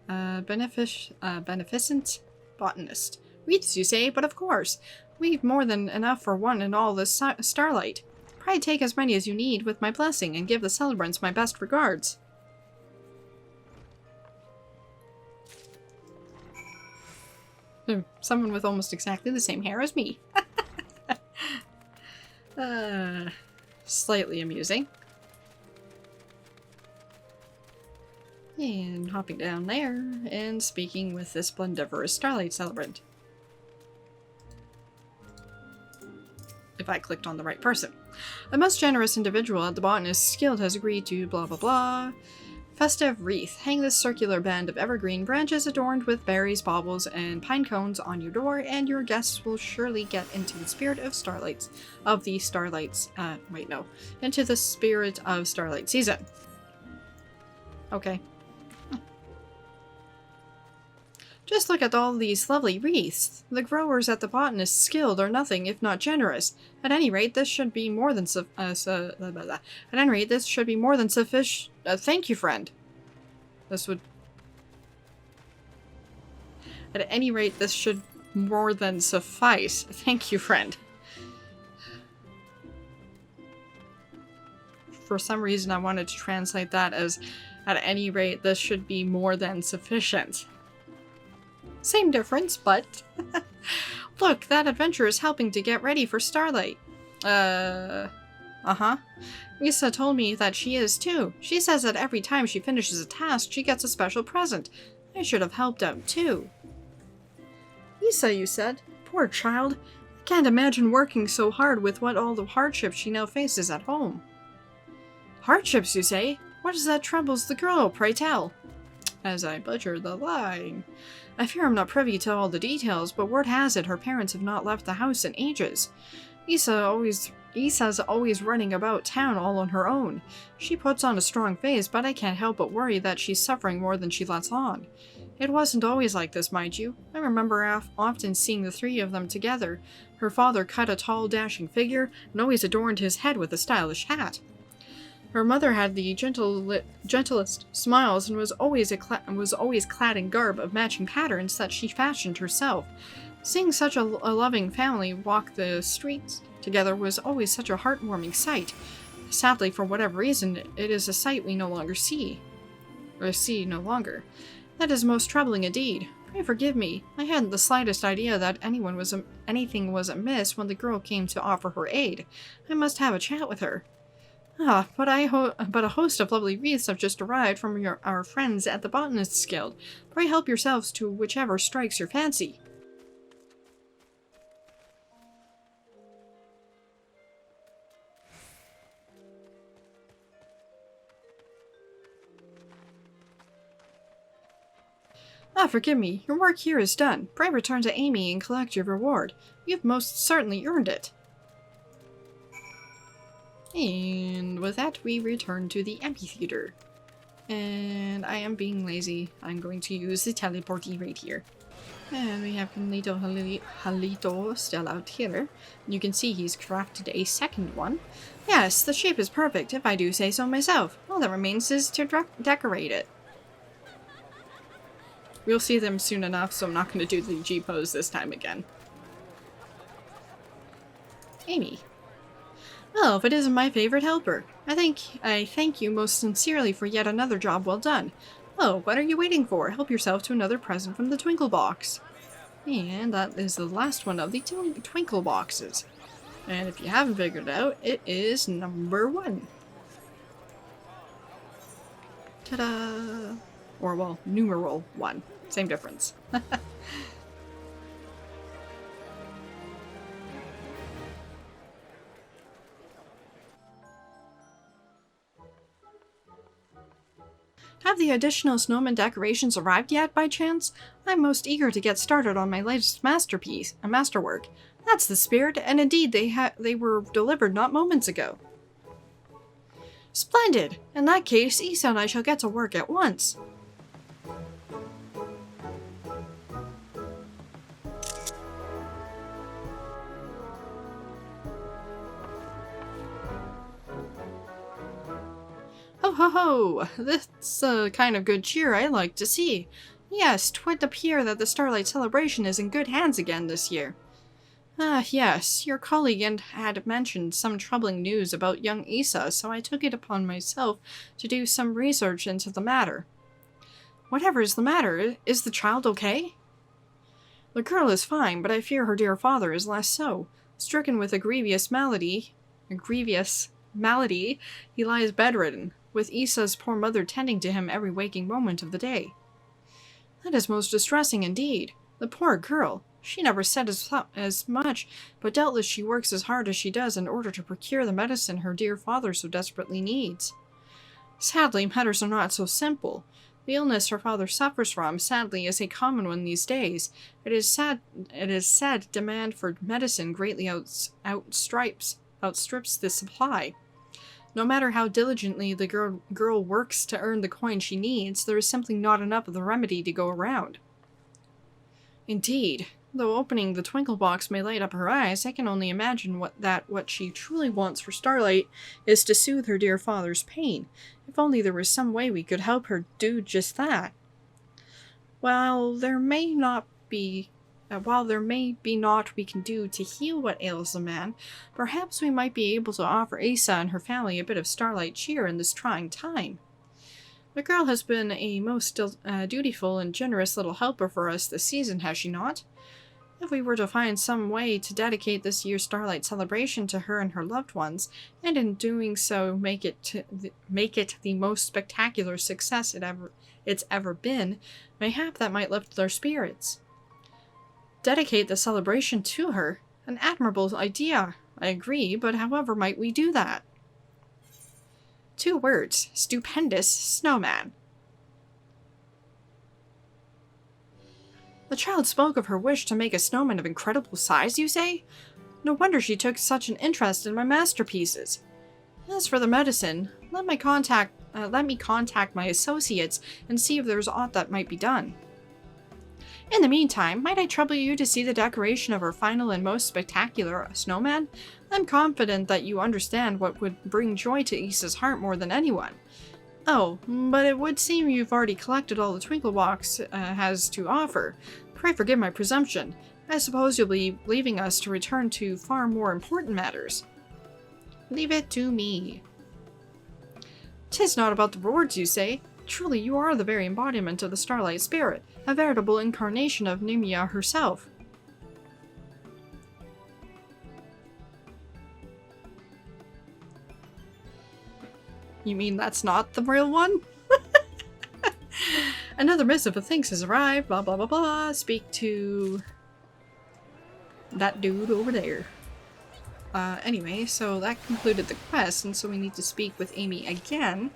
Beneficent botanist. Wreaths, you say? But of course. We've more than enough for one and all this starlight. Pray take as many as you need with my blessing, and give the celebrants my best regards. Someone with almost exactly the same hair as me. Slightly amusing. And hopping down there and speaking with this splendiferous Starlight Celebrant. If I clicked on the right person. A most generous individual at the Botanist's Guild has agreed to blah blah blah. Festive wreath. Hang this circular band of evergreen branches adorned with berries, baubles, and pine cones on your door, and your guests will surely get into the spirit of into the spirit of Starlight season. Okay. Just look at all these lovely wreaths. The growers at the Botanist's Guild are nothing if not generous. At any rate, this should be more than sufficient. Thank you, friend. This would. At any rate, this should more than suffice. Thank you, friend. for some reason I wanted to translate that as, at any rate, this should be more than sufficient. Same difference, but... Look, that adventurer is helping to get ready for Starlight. Uh-huh. Isa told me that she is too. She says that every time she finishes a task, she gets a special present. I should have helped out too. Isa, you said? Poor child. I can't imagine working so hard with all the hardships she now faces at home. Hardships, you say? What is that troubles the girl, pray tell? As I butcher the line. I fear I'm not privy to all the details, but word has it her parents have not left the house in ages. Isa's always running about town all on her own. She puts on a strong face, but I can't help but worry that she's suffering more than she lets on. It wasn't always like this, mind you. I remember often seeing the three of them together. Her father cut a tall, dashing figure, and always adorned his head with a stylish hat. Her mother had the gentlest smiles and was always clad in garb of matching patterns that she fashioned herself. Seeing such a loving family walk the streets together was always such a heartwarming sight. Sadly, for whatever reason, it is a sight we no longer see. Or see no longer. That is most troubling indeed. Pray forgive me. I hadn't the slightest idea that anything was amiss when the girl came to offer her aid. I must have a chat with her. Ah, but a host of lovely wreaths have just arrived from our friends at the Botanists' Guild. Pray help yourselves to whichever strikes your fancy. Ah, forgive me. Your work here is done. Pray return to Amy and collect your reward. You've most certainly earned it. And with that, we return to the amphitheater. And I am being lazy. I'm going to use the teleporty right here. And we have Halito still out here. You can see he's crafted a second one. Yes, the shape is perfect, if I do say so myself. All that remains is to decorate it. We'll see them soon enough, so I'm not going to do the G-pose this time again. Amy. Well, if it isn't my favorite helper. I thank you most sincerely for yet another job well done. Oh, what are you waiting for? Help yourself to another present from the Twinkle Box. And that is the last one of the Twinkle Boxes. And if you haven't figured it out, it is number 1. Ta-da! Or, well, numeral 1. Same difference. Have the additional snowman decorations arrived yet, by chance? I'm most eager to get started on my latest masterwork. That's the spirit, and indeed they were delivered not moments ago. Splendid! In that case, Isa and I shall get to work at once. Ho ho ho! That's the kind of good cheer I like to see. Yes, 'twould appear that the Starlight Celebration is in good hands again this year. Ah, yes, your colleague had mentioned some troubling news about young Isa, so I took it upon myself to do some research into the matter. Whatever is the matter? Is the child okay? The girl is fine, but I fear her dear father is less so. Stricken with a grievous malady, he lies bedridden, with Isa's poor mother tending to him every waking moment of the day. That is most distressing indeed. The poor girl. She never said as much, but doubtless she works as hard as she does in order to procure the medicine her dear father so desperately needs. Sadly, matters are not so simple. The illness her father suffers from, sadly, is a common one these days. It is said demand for medicine greatly outstrips the supply. No matter how diligently the girl works to earn the coin she needs, there is simply not enough of the remedy to go around. Indeed, though opening the Twinkle Box may light up her eyes, I can only imagine what she truly wants for Starlight is to soothe her dear father's pain. If only there was some way we could help her do just that. While there may not be While there may be naught we can do to heal what ails the man, perhaps we might be able to offer Asa and her family a bit of starlight cheer in this trying time. The girl has been a most dutiful and generous little helper for us this season, has she not? If we were to find some way to dedicate this year's Starlight Celebration to her and her loved ones, and in doing so make it the most spectacular success it's ever been, mayhap that might lift their spirits. Dedicate the celebration to her? An admirable idea, I agree, but however might we do that? 2 words. Stupendous snowman. The child spoke of her wish to make a snowman of incredible size, you say? No wonder she took such an interest in my masterpieces. As for the medicine, let me contact my associates and see if there's aught that might be done. In the meantime, might I trouble you to see the decoration of our final and most spectacular snowman? I'm confident that you understand what would bring joy to Isa's heart more than anyone. Oh, but it would seem you've already collected all the Twinklebox has to offer. Pray forgive my presumption. I suppose you'll be leaving us to return to far more important matters. Leave it to me. 'Tis not about the rewards, you say? Truly, you are the very embodiment of the Starlight Spirit, a veritable incarnation of Nemia herself. You mean that's not the real one? Another missive of thanks has arrived, blah blah blah blah. Speak to that dude over there. Anyway, so that concluded the quest, and so we need to speak with Amy again.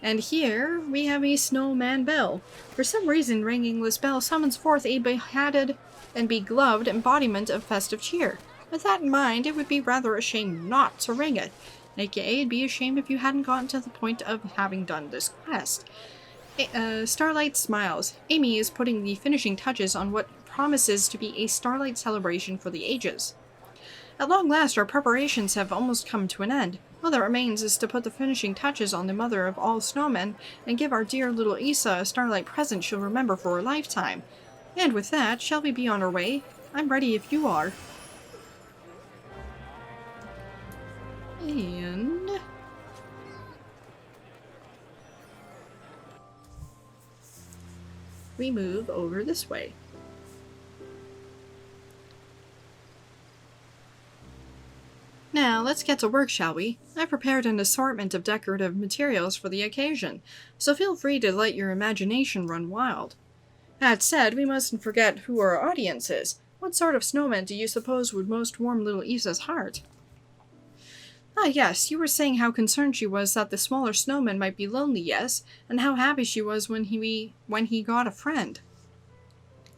And here we have a snowman bell. For some reason, ringing this bell summons forth a behatted and begloved embodiment of festive cheer. With that in mind, it would be rather a shame not to ring it. AKA, it'd be a shame if you hadn't gotten to the point of having done this quest. Starlight Smiles. Amy is putting the finishing touches on what promises to be a Starlight celebration for the ages. At long last, our preparations have almost come to an end. All that remains is to put the finishing touches on the mother of all snowmen and give our dear little Isa a Starlight present she'll remember for her lifetime. And with that, shall we be on our way? I'm ready if you are. And we move over this way. Now, let's get to work, shall we? I've prepared an assortment of decorative materials for the occasion, so feel free to let your imagination run wild. That said, we mustn't forget who our audience is. What sort of snowman do you suppose would most warm little Isa's heart? Ah yes, you were saying how concerned she was that the smaller snowman might be lonely, yes? And how happy she was when he got a friend.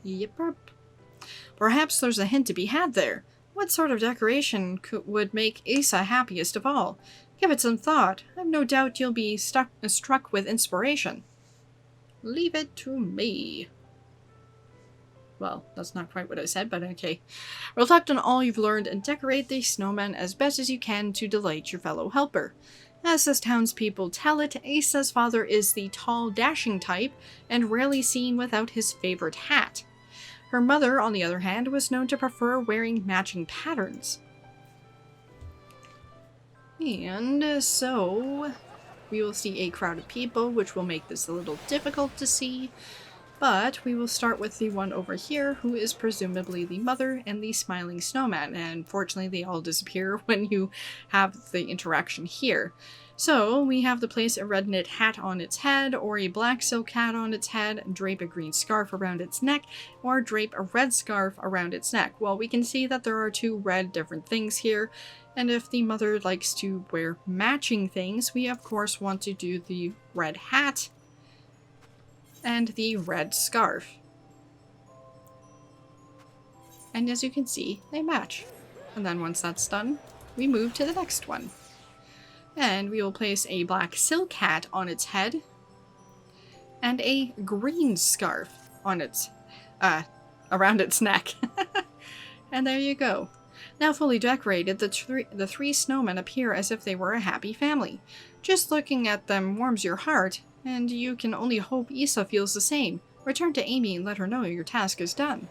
Yep. Perhaps there's a hint to be had there. What sort of decoration would make Isa happiest of all? Give it some thought. I've no doubt you'll be struck with inspiration. Leave it to me. Well, that's not quite what I said, but okay. Reflect on all you've learned and decorate the snowman as best as you can to delight your fellow helper. As the townspeople tell it, Asa's father is the tall, dashing type, and rarely seen without his favorite hat. Her mother, on the other hand, was known to prefer wearing matching patterns. And so, we will see a crowd of people, which will make this a little difficult to see. But we will start with the one over here, who is presumably the mother and the smiling snowman, and fortunately they all disappear when you have the interaction here. So we have to place a red knit hat on its head, or a black silk hat on its head, drape a green scarf around its neck, or drape a red scarf around its neck. Well, we can see that there are 2 red different things here, and if the mother likes to wear matching things, we of course want to do the red hat and the red scarf. And as you can see, they match. And then once that's done, we move to the next one. And we will place a black silk hat on its head and a green scarf on its around its neck. And there you go. Now fully decorated, the 3 snowmen appear as if they were a happy family. Just looking at them warms your heart, and you can only hope Isa feels the same. Return to Amy and let her know your task is done.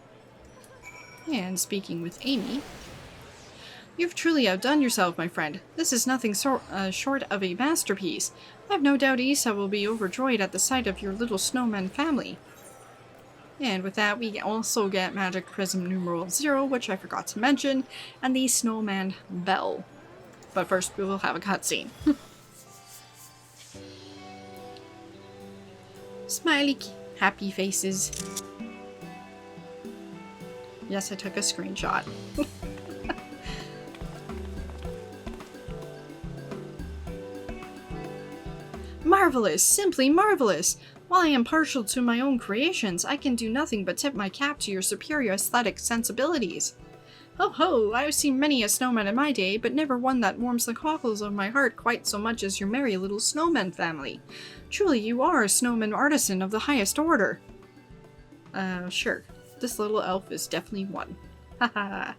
And speaking with Amy, "You've truly outdone yourself, my friend. This is nothing short of a masterpiece. I have no doubt Isa will be overjoyed at the sight of your little snowman family." And with that, we also get Magic Prism numeral 0, which I forgot to mention, and the Snowman Bell. But first, we will have a cutscene. Smiley, happy faces. Yes, I took a screenshot. Marvelous! Simply marvelous! While I am partial to my own creations, I can do nothing but tip my cap to your superior aesthetic sensibilities. Ho ho! I've seen many a snowman in my day, but never one that warms the cockles of my heart quite so much as your merry little snowman family. Truly, you are a snowman artisan of the highest order. Sure. This little elf is definitely one. Haha.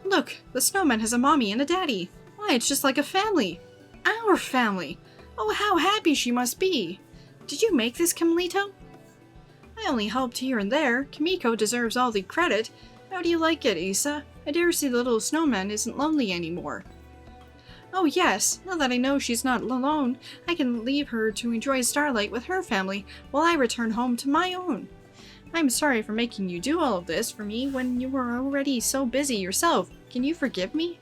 Look, the snowman has a mommy and a daddy. Why, it's just like a family. Our family! Oh, how happy she must be! Did you make this, Camelito? I only helped here and there. Kimiko deserves all the credit. How do you like it, Isa? I dare say the little snowman isn't lonely anymore. Oh yes, now that I know she's not alone, I can leave her to enjoy Starlight with her family while I return home to my own. I'm sorry for making you do all of this for me when you were already so busy yourself. Can you forgive me?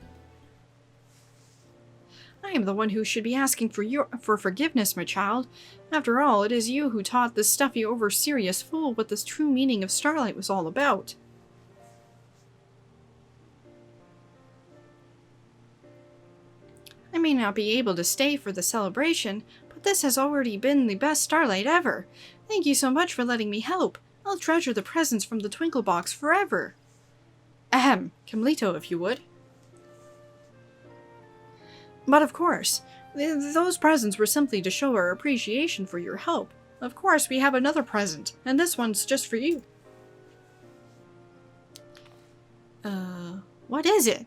I am the one who should be asking for forgiveness, my child. After all, it is you who taught this stuffy, over-serious fool what the true meaning of Starlight was all about. I may not be able to stay for the celebration, but this has already been the best Starlight ever. Thank you so much for letting me help. I'll treasure the presents from the Twinkle Box forever. Ahem, Camelito, if you would. But of course, those presents were simply to show our appreciation for your help. Of course, we have another present, and this one's just for you. What is it?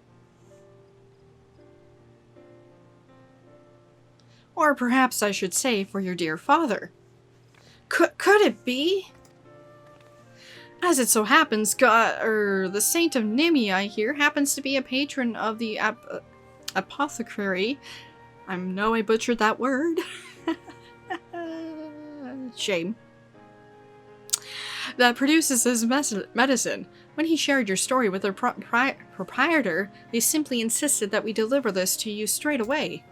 Or perhaps I should say for your dear father. Could it be? As it so happens, the Saint of Nimia here happens to be a patron of the apothecary. I know I butchered that word. Shame. That produces his medicine. When he shared your story with their proprietor, they simply insisted that we deliver this to you straight away.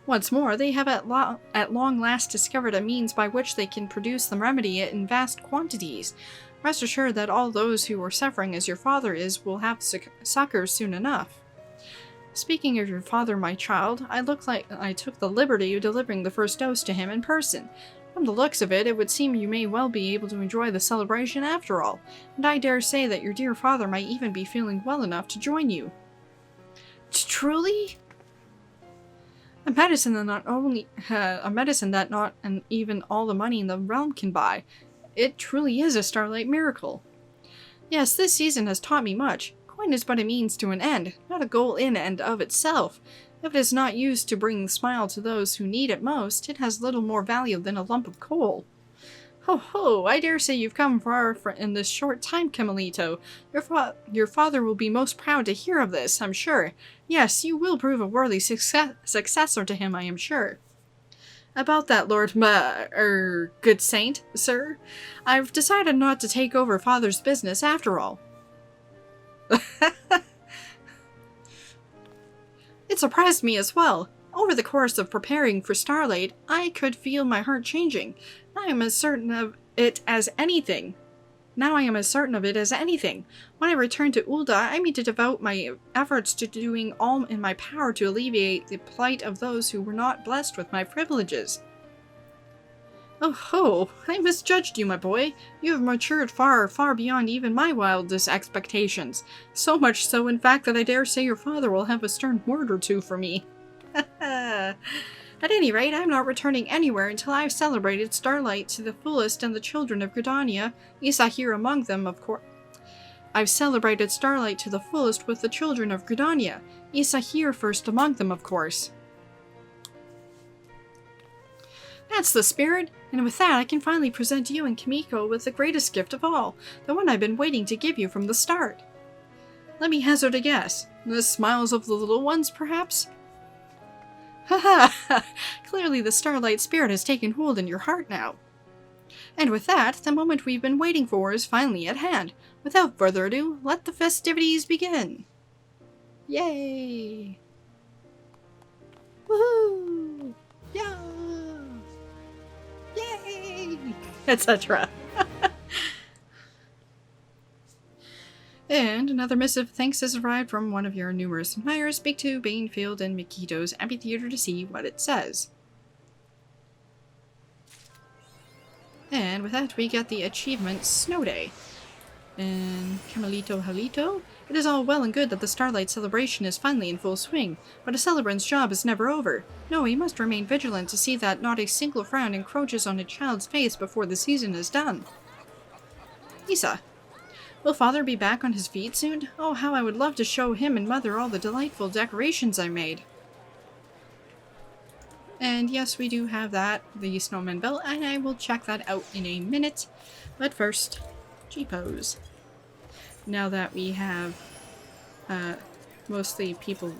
What's more, they have at long last discovered a means by which they can produce the remedy in vast quantities. Rest assured that all those who are suffering as your father is will have succor soon enough. Speaking of your father, my child, I look like I took the liberty of delivering the first dose to him in person. From the looks of it, it would seem you may well be able to enjoy the celebration after all, and I dare say that your dear father might even be feeling well enough to join you. Truly? A medicine that not even all the money in the realm can buy. It truly is a Starlight miracle. Yes, this season has taught me much. Coin is but a means to an end, not a goal in and of itself. If it is not used to bring the smile to those who need it most, it has little more value than a lump of coal. Ho ho, I dare say you've come far in this short time, Camelito. Your father will be most proud to hear of this, I'm sure. Yes, you will prove a worthy successor to him, I am sure. About that, good saint, sir, I've decided not to take over father's business after all. It surprised me as well. Over the course of preparing for Starlight, I could feel my heart changing. I am as certain of it as anything. When I return to Ul'dah, I mean to devote my efforts to doing all in my power to alleviate the plight of those who were not blessed with my privileges. Oh ho! I misjudged you, my boy. You have matured far, far beyond even my wildest expectations. So much so, in fact, that I dare say your father will have a stern word or two for me. At any rate, I'm not returning anywhere until I've celebrated Starlight to the fullest and the children of Gridania, Isa here among them, of course. I've celebrated Starlight to the fullest with the children of Gridania, Isa here first among them, of course. That's the spirit! And with that, I can finally present you and Kimiko with the greatest gift of all, the one I've been waiting to give you from the start. Let me hazard a guess. The smiles of the little ones, perhaps? Haha! Clearly the Starlight spirit has taken hold in your heart now. And with that, the moment we've been waiting for is finally at hand. Without further ado, let the festivities begin! Yay! Woohoo! Yeah! Yay! Etc. And another missive thanks has arrived from one of your numerous admirers. Speak to Banefield and Mikito's amphitheater to see what it says. And with that, we get the achievement Snow Day. And Camelito Halito, it is all well and good that the Starlight Celebration is finally in full swing, but a celebrant's job is never over. No, he must remain vigilant to see that not a single frown encroaches on a child's face before the season is done. Isa, will father be back on his feet soon? Oh, how I would love to show him and mother all the delightful decorations I made. And yes, we do have that, the snowman belt, and I will check that out in a minute. But first, G-pose. Now that we have mostly people...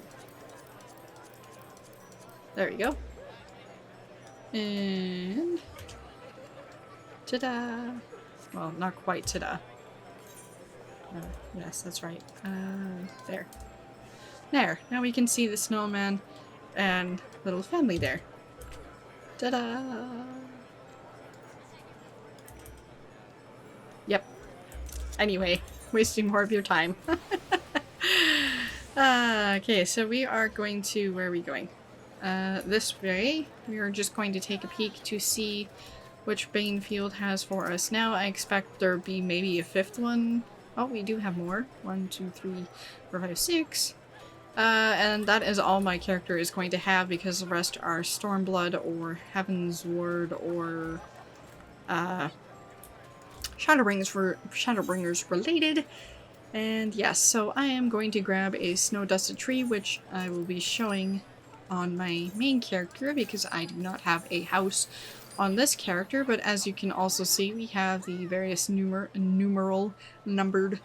There we go. And... ta-da! Well, not quite ta-da. Yes, that's right. There. There. Now we can see the snowman and little family there. Ta-da! Yep. Anyway, wasting more of your time. Okay, so we are going to... Where are we going? This way. We are just going to take a peek to see which Banefield has for us now. I expect there be maybe a fifth one. Oh, we do have more. 1, 2, 3, 4, 5, 6. And that is all my character is going to have because the rest are Stormblood or Heaven's Ward or Shadowbringers related. And yes, so I am going to grab a Snow Dusted Tree, which I will be showing on my main character because I do not have a house on this character, but as you can also see, we have the various numeral numbered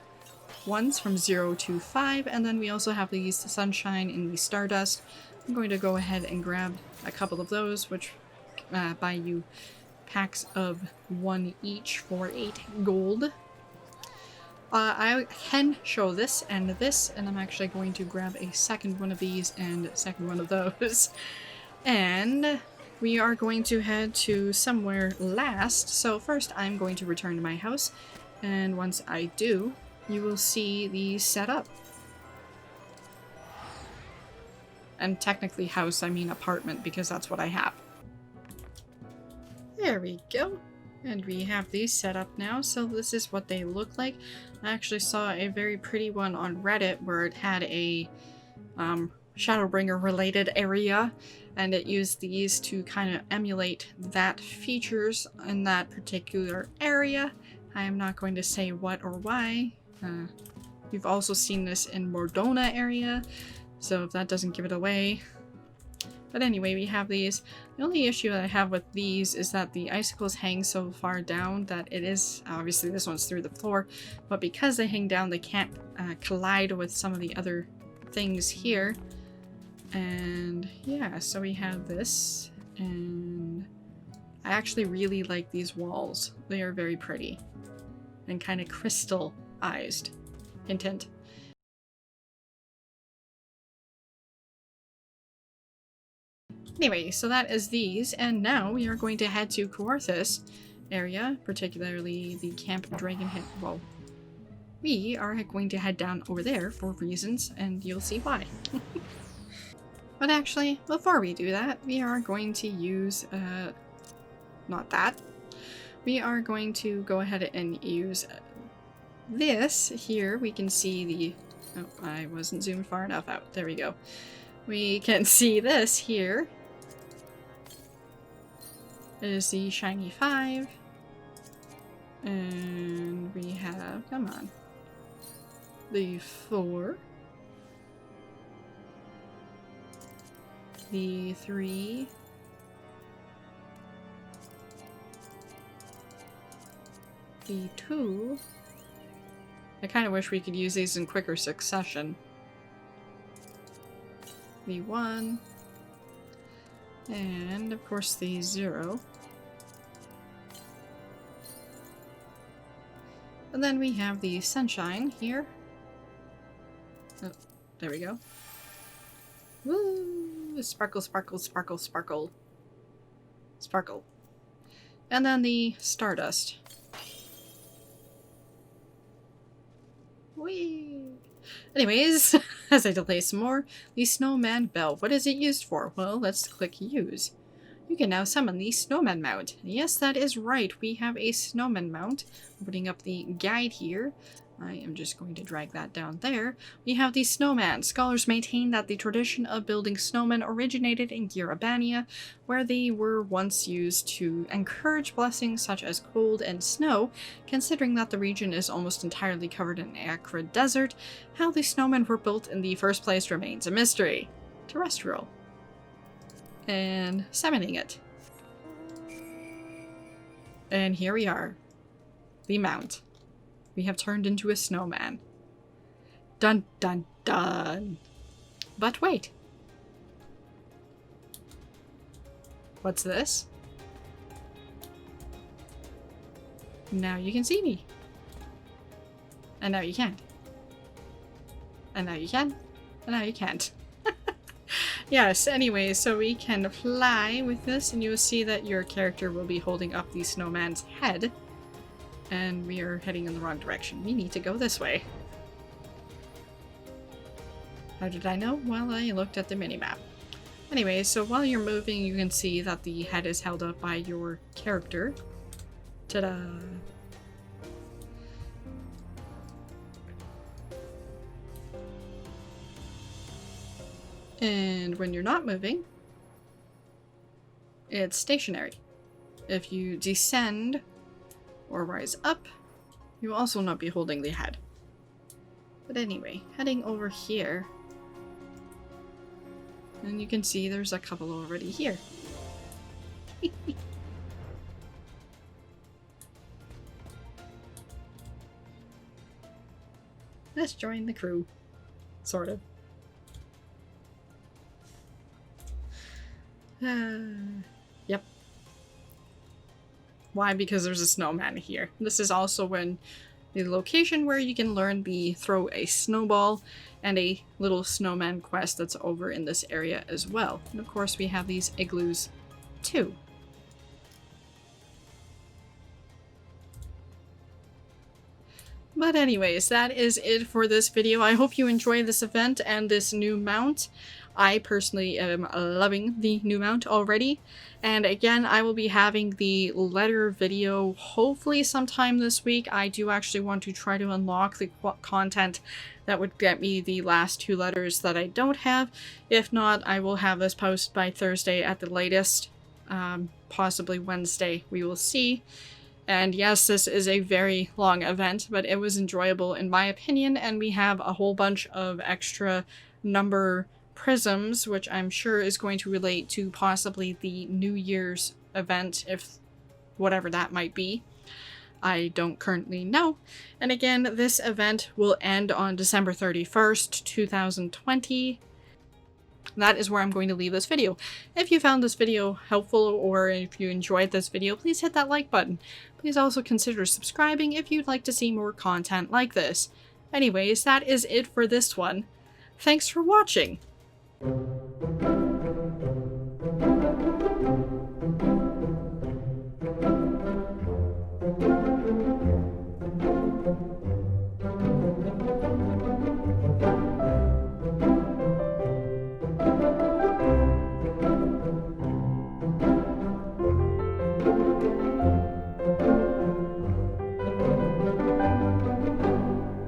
ones from 0 to 5, and then we also have these Sunshine and the Stardust. I'm going to go ahead and grab a couple of those, which buy you packs of 1 each for 8 gold. I can show this, and I'm actually going to grab a second one of these and a second one of those. And we are going to head to somewhere last, so first I'm going to return to my house, and once I do, you will see the setup. And technically house, I mean apartment, because that's what I have. There we go. And we have these set up now, so this is what they look like. I actually saw a very pretty one on Reddit where it had a Shadowbringer related area, and it used these to kind of emulate that features in that particular area. I am not going to say what or why. You've also seen this in Mordona area, so if that doesn't give it away. But anyway, we have these. The only issue that I have with these is that the icicles hang so far down that it is, obviously this one's through the floor, but because they hang down they can't collide with some of the other things here. And yeah, so we have this, and I actually really like these walls. They are very pretty and kind of crystallized. Hint hint. Anyway, so that is these, and now we are going to head to Kawarthus area, particularly the Camp Dragonhead. Well, we are going to head down over there for reasons, and you'll see why. But actually, before we do that, we are going to use, not that. We are going to go ahead and use this here. We can see the, oh, I wasn't zoomed far enough out. There we go. We can see this here. It is the Shiny 5. And we have, come on, the 4. The 3. the 2. I kind of wish we could use these in quicker succession. The 1. And, of course, the 0. And then we have the sunshine here. Oh, there we go. Woo! Sparkle, sparkle, sparkle, sparkle. Sparkle. And then the stardust. Whee! Anyways, as I delay some more, the snowman bell. What is it used for? Well, let's click use. You can now summon the snowman mount. Yes, that is right. We have a snowman mount. Opening up the guide here. I am just going to drag that down there. We have the snowman. Scholars maintain that the tradition of building snowmen originated in Girabania, where they were once used to encourage blessings such as cold and snow. Considering that the region is almost entirely covered in acrid desert, how the snowmen were built in the first place remains a mystery. Terrestrial. And summoning it. And here we are. The mount. We have turned into a snowman. Dun dun dun. But wait. What's this? Now you can see me. And now you can't. And now you can. And now you can't. Yes, anyway, so we can fly with this, and you'll see that your character will be holding up the snowman's head. And we are heading in the wrong direction. We need to go this way. How did I know? Well, I looked at the minimap. Anyway, so while you're moving, you can see that the head is held up by your character. Ta-da! And when you're not moving, it's stationary. If you descend or rise up, you will also not be holding the head. But anyway, heading over here, and you can see there's a couple already here. Let's join the crew. Sort of. Yep. Why? Because there's a snowman here. This is also when the location where you can learn the throw a snowball and a little snowman quest that's over in this area as well. And of course we have these igloos too. But anyways, that is it for this video. I hope you enjoy this event and this new mount. I personally am loving the new mount already. And again, I will be having the letter video hopefully sometime this week. I do actually want to try to unlock the content that would get me the last 2 letters that I don't have. If not, I will have this post by Thursday at the latest. Possibly Wednesday. We will see. And yes, this is a very long event, but it was enjoyable in my opinion, and we have a whole bunch of extra number prisms, which I'm sure is going to relate to possibly the New Year's event, if whatever that might be. I don't currently know. And again, this event will end on December 31st, 2020. That is where I'm going to leave this video. If you found this video helpful or if you enjoyed this video, please hit that like button. Please also consider subscribing if you'd like to see more content like this. Anyways, that is it for this one. Thanks for watching!